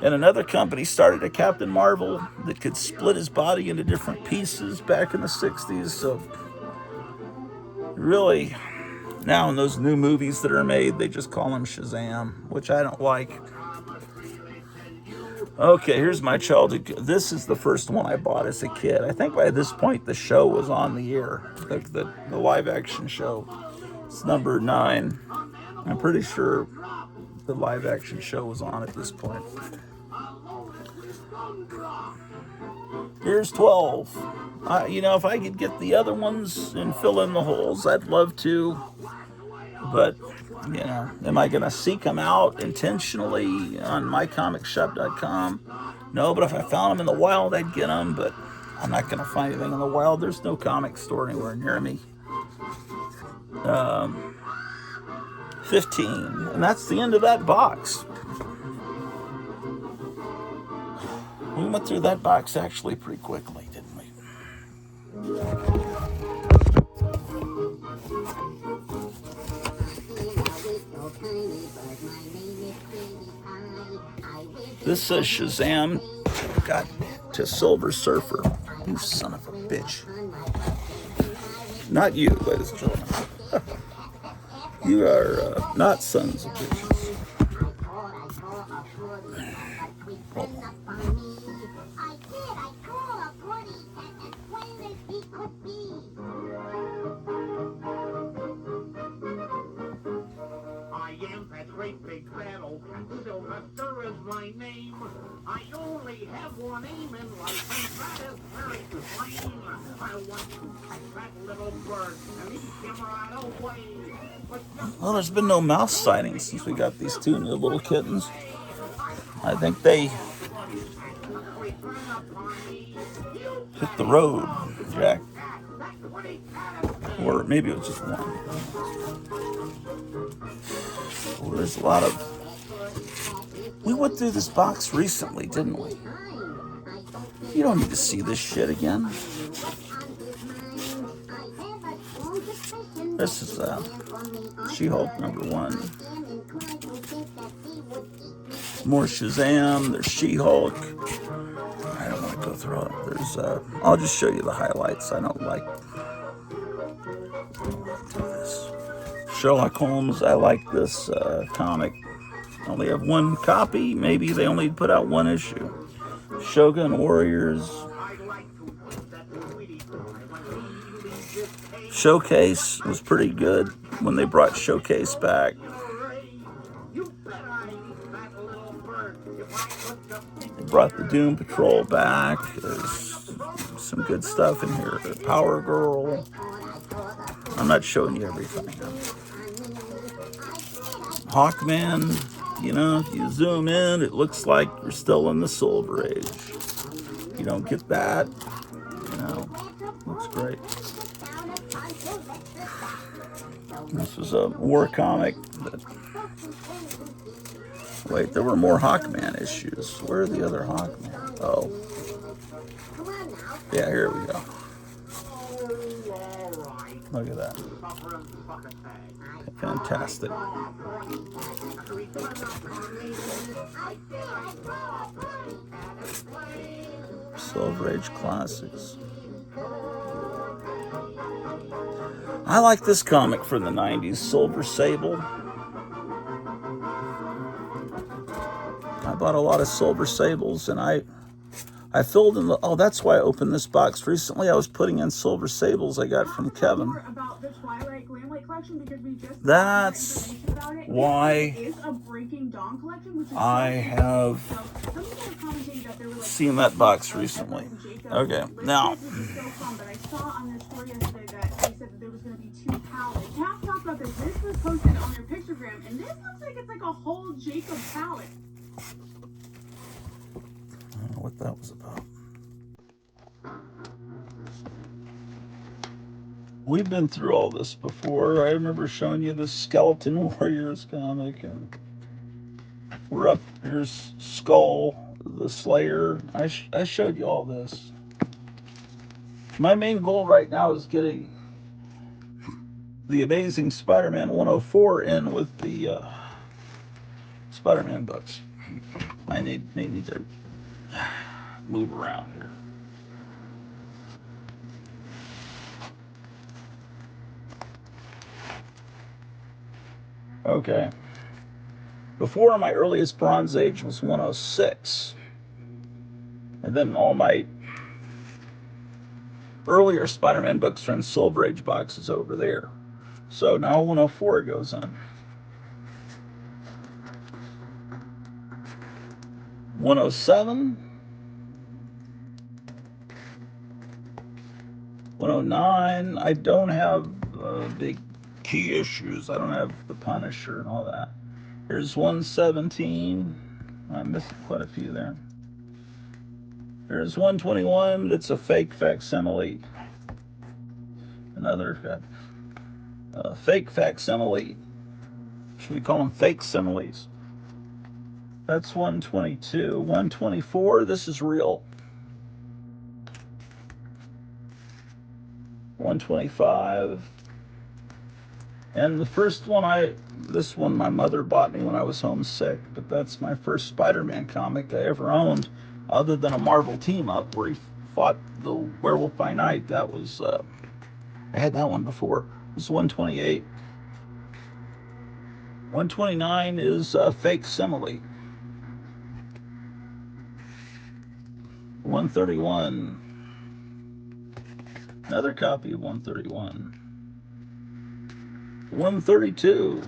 And another company started a Captain Marvel that could split his body into different pieces back in the 60s. So really, now in those new movies that are made, they just call him Shazam, which I don't like. Okay, here's my childhood. This is the first one I bought as a kid. I think by this point the show was on the air, the live action show. It's number 9. I'm pretty sure the live action show was on at this point. Here's 12. If I could get the other ones and fill in the holes, I'd love to. But, am I going to seek them out intentionally on mycomicshop.com? No, but if I found them in the wild, I'd get them. But I'm not going to find anything in the wild. There's no comic store anywhere near me. 15. And that's the end of that box. We went through that box actually pretty quickly, didn't we? This says Shazam got to Silver Surfer. You son of a bitch. Not you, ladies and gentlemen. You are not sons of bitches. Sylvester is my name. I only have one aim in life, and that is very plain. I want to catch that little bird and eat him right away. Well, there's been no mouse sightings since we got these 2 new little kittens. I think they hit the road, Jack. Or maybe it was just one. Well, there's a lot of... We went through this box recently, didn't we? You don't need to see this shit again. This is She-Hulk number 1. More Shazam. There's She-Hulk. I don't want to go through it. There's I'll just show you the highlights. I don't like this. Sherlock Holmes. I like this comic. Only have 1 copy. Maybe they only put out 1 issue. Shogun Warriors. Showcase was pretty good when they brought Showcase back. They brought the Doom Patrol back. There's some good stuff in here. Power Girl. I'm not showing you everything. Hawkman. If you zoom in, it looks like you're still in the Silver Age. You don't get that. Looks great. This was a war comic. Wait, there were more Hawkman issues. Where are the other Hawkman? Oh. Yeah, here we go. Look at that. Fantastic. Silver Age Classics. I like this comic from the 90s, Silver Sable. I bought a lot of Silver Sables, and I filled in the... Oh, that's why I opened this box recently. I was putting in Silver Sables I got from Kevin. That's why I have seen that box recently. Okay, now... This was posted on your pictogram, and this looks like it's like a whole Jacob palette. I don't know what that was about. We've been through all this before. I remember showing you the Skeleton Warriors comic, and we're up. Here's Skull, the Slayer. I showed you all this. My main goal right now is getting the Amazing Spider-Man 104 in with the Spider-Man books. I need to move around here. Okay. Before, my earliest Bronze Age was 106. And then all my earlier Spider-Man books are in Silver Age boxes over there. So now 104 goes on. 107. 109. I don't have big key issues. I don't have the Punisher and all that. Here's 117. I missed quite a few there. There's 121. It's a fake facsimile. Another fake facsimile. Should we call them fake similes? That's 122. 124. This is real. 125. And the first one this one my mother bought me when I was homesick, but that's my first Spider-Man comic I ever owned, other than a Marvel team-up where he fought the Werewolf by Night. That was, I had that one before. It was 128. 129 is fake simile. 131. Another copy of 131. 132.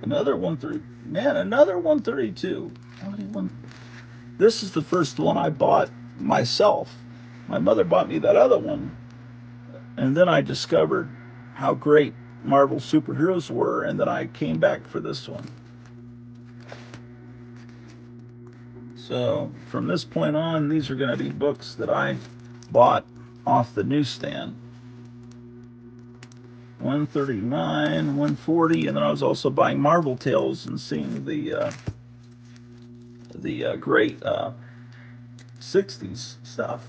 Another 130. Man, another 132. How many one? This is the first one I bought myself. My mother bought me that other one, and then I discovered how great Marvel superheroes were, and then I came back for this one. So from this point on, these are going to be books that I bought off the newsstand. 139, 140, and then I was also buying Marvel Tales and seeing the great 60s stuff.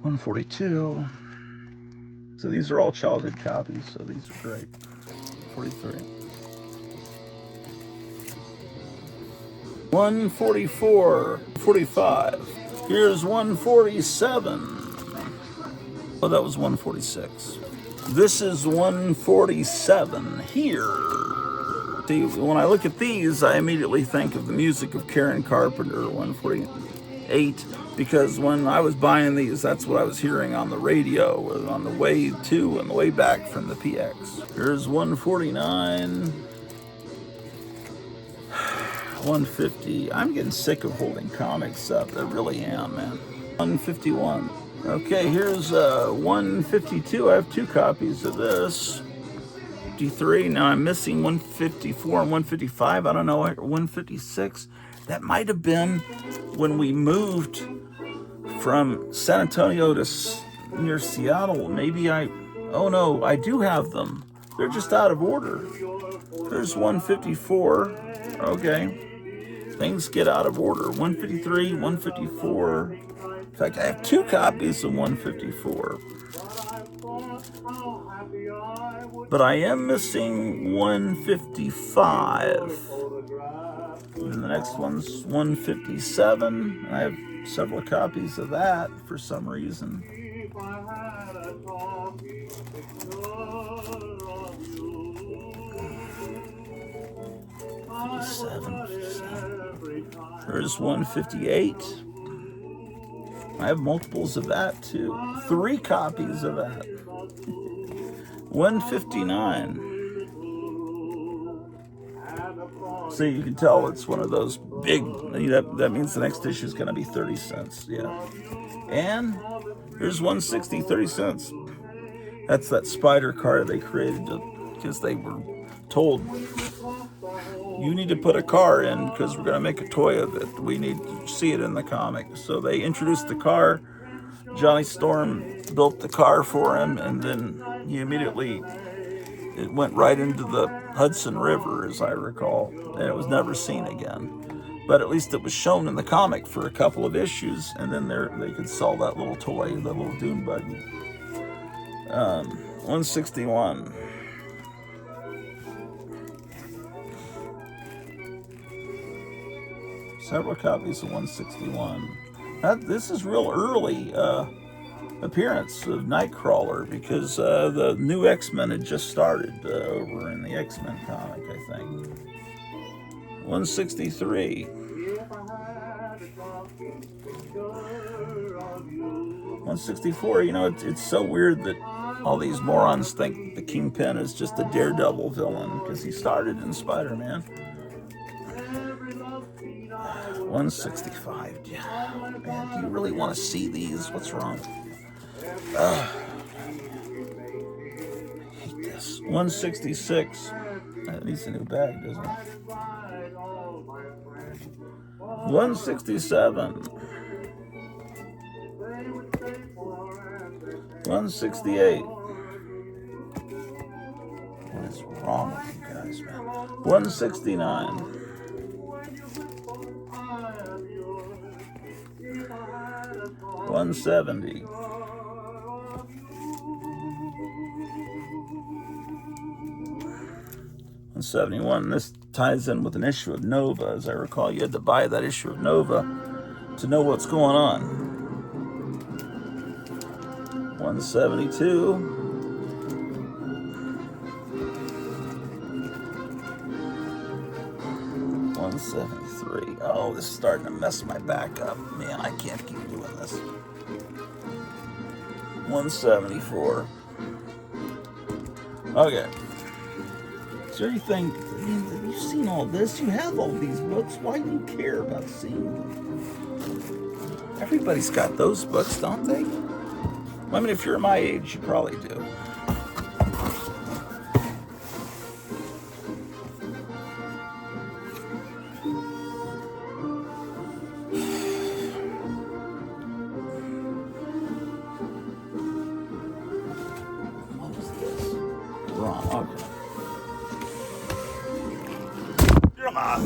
142. So these are all childhood copies, so these are great. 43. 144, 45. Here's 147. Oh, that was 146. This is 147 here. See, when I look at these, I immediately think of the music of Karen Carpenter, 148, because when I was buying these, that's what I was hearing on the radio, on the way to and the way back from the PX. Here's 149. 150. I'm getting sick of holding comics up. I really am, man. 151. Okay, here's 152. I have two copies of this. 53. Now I'm missing 154 and 155. I don't know, 156. That might have been when we moved from San Antonio to near Seattle. Maybe oh no, I do have them. They're just out of order. There's 154. Okay. Things get out of order. 153, 154. In fact, I have two copies of 154. But I am missing 155. And the next one's 157. I have several copies of that for some reason. If I had a talking picture of you, I would let it every time. There's 158. I have multiples of that too. 3 copies of that. 159. See, you can tell it's one of those big, that means the next issue is going to be 30 cents. Yeah. And here's 160, 30 cents. That's that spider car they created because they were told, you need to put a car in because we're going to make a toy of it. We need to see it in the comic. So they introduced the car. Johnny Storm built the car for him, and then he immediately, it went right into the Hudson River, as I recall, and it was never seen again. But at least it was shown in the comic for a couple of issues, and then they could sell that little toy, the little dune buggy. 161. Several copies of 161. This is real early appearance of Nightcrawler because the new X-Men had just started over in the X-Men comic, I think. 163. 164. It's so weird that all these morons think the Kingpin is just a Daredevil villain because he started in Spider-Man. 165. Yeah. Man, do you really want to see these? What's wrong? I hate this. 166. That needs a new bag, doesn't it? 167. 168. What is wrong with you guys, man? 169. 170. 171. This ties in with an issue of Nova. As I recall, you had to buy that issue of Nova to know what's going on. 172. 173. Oh, this is starting to mess my back up. Man, I can't keep doing this. 174. Okay. Is there anything, have you seen all this? You have all these books. Why do you care about seeing them? Everybody's got those books, don't they? I mean, if you're my age, you probably do. What is this? Wrong. Okay. Come on.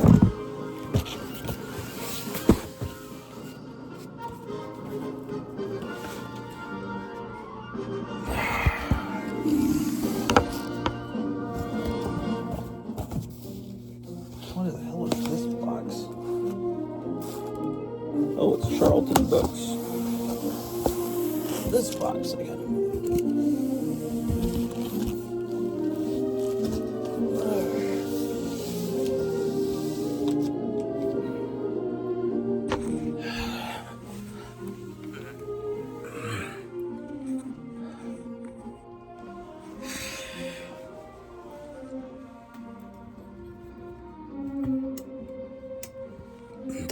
What the hell is this box? Oh, it's Charlton Books. This box I got.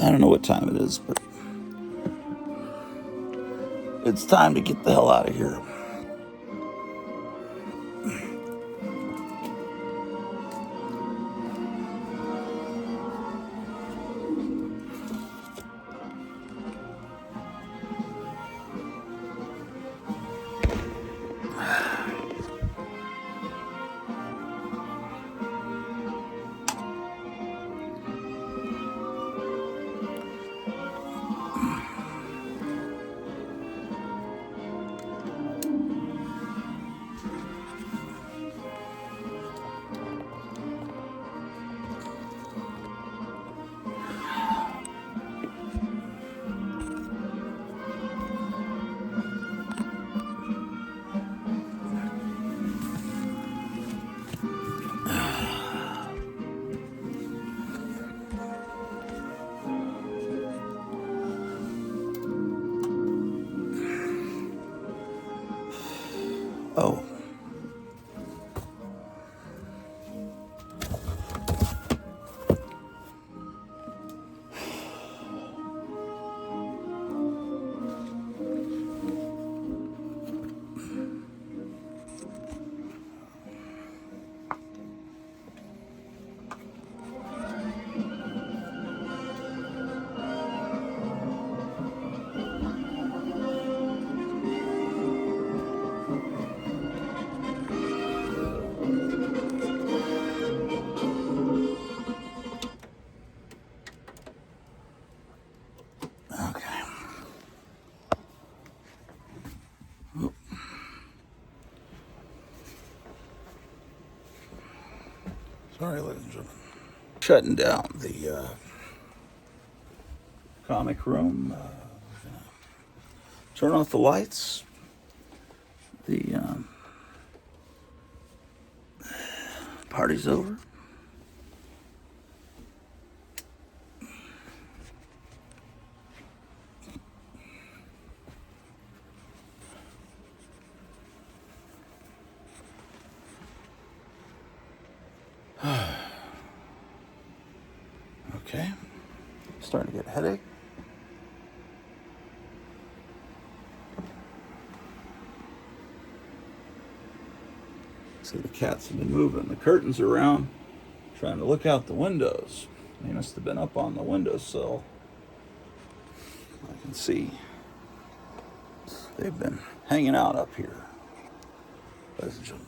I don't know what time it is, but it's time to get the hell out of here. Oh. Okay. Sorry, ladies and gentlemen. Shutting down the comic room. Turn off the lights. The party's over. Okay. Starting to get a headache. See, the cats have been moving the curtains around, trying to look out the windows. They must have been up on the windowsill. I can see they've been hanging out up here, ladies and gentlemen.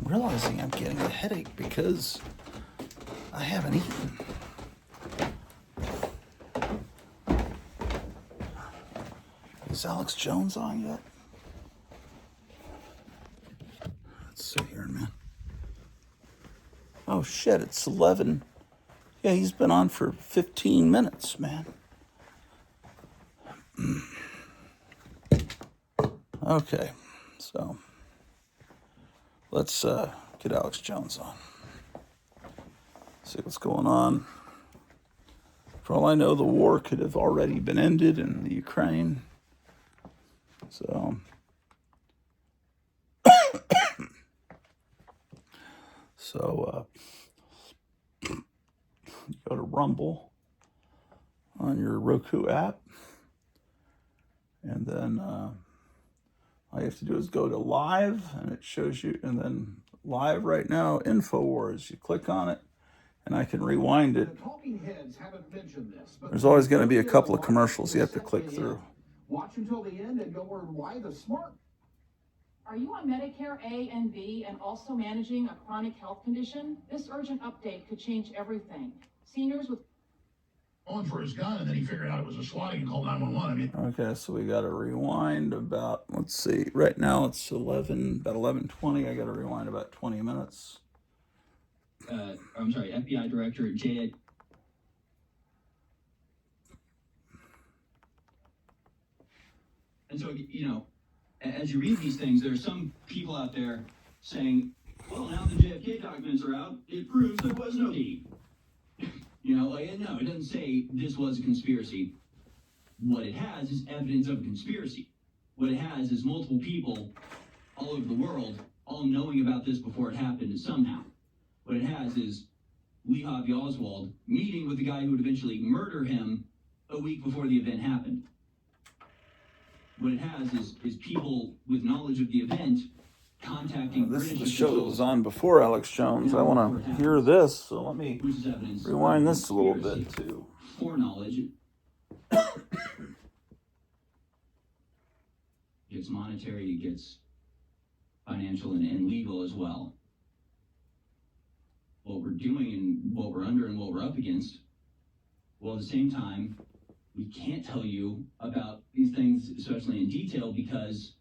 Realizing I'm getting a headache because I haven't eaten. Is Alex Jones on yet? Let's see here, man. Oh shit, it's 11. Yeah, he's been on for 15 minutes, man. Okay, so let's get Alex Jones on. See what's going on. For all I know, the war could have already been ended in the Ukraine. So, you go to Rumble on your Roku app, and then all you have to do is go to live, and it shows you, and then live right now, InfoWars. You click on it, and I can rewind it. There's always going to be a couple of commercials you have to click through. Watch until the end and go learn why the smart. Are you on Medicare A and B and also managing a chronic health condition? This urgent update could change everything. Seniors with On for his gun, and then he figured out it was a swatting and called 911. I mean, Okay, so we got to rewind about, let's see, right now it's about 11:20. I got to rewind about 20 minutes. I'm sorry, FBI Director J. And so, you know, as you read these things, there are some people out there saying, well, now the JFK documents are out, it proves there was no D. You know, like, no, it doesn't say this was a conspiracy. What it has is evidence of a conspiracy. What it has is multiple people all over the world all knowing about this before it happened somehow. What it has is Lee Harvey Oswald meeting with the guy who would eventually murder him a week before the event happened. What it has is people with knowledge of the event contacting This is British the show that officials. was on before Alex Jones. I want to hear this, so let me Which is evidence rewind of this a little conspiracy. bit too. Foreknowledge. gets monetary, it gets financial and legal as well. What we're doing and what we're under and what we're up against, while at the same time, we can't tell you about these things, especially in detail, because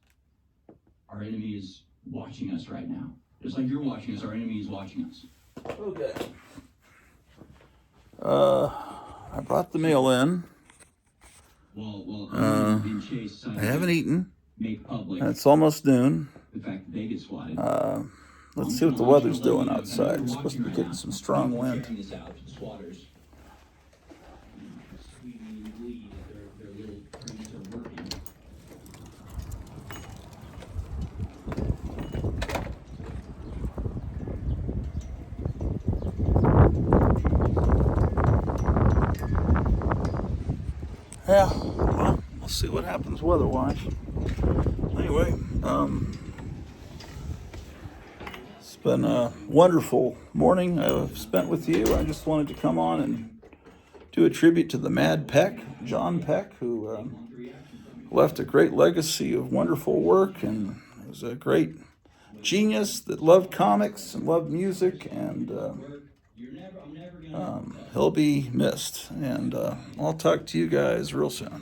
our enemy is watching us right now. Just like you're watching us, our enemy is watching us. Okay. I brought the mail in. Well, I'm being chased. I haven't eaten. Make public. It's almost noon. The fact that they get swatted. Let's see what the weather's doing outside. It's supposed to be getting some strong wind. This out, swatters. Screaming in glee that their little pranks are working. Yeah, well, we'll see what happens weather-wise. Anyway, it's been a wonderful morning I've spent with you. I just wanted to come on and do a tribute to the Mad Peck, John Peck, who left a great legacy of wonderful work and was a great genius that loved comics and loved music, and he'll be missed. And I'll talk to you guys real soon.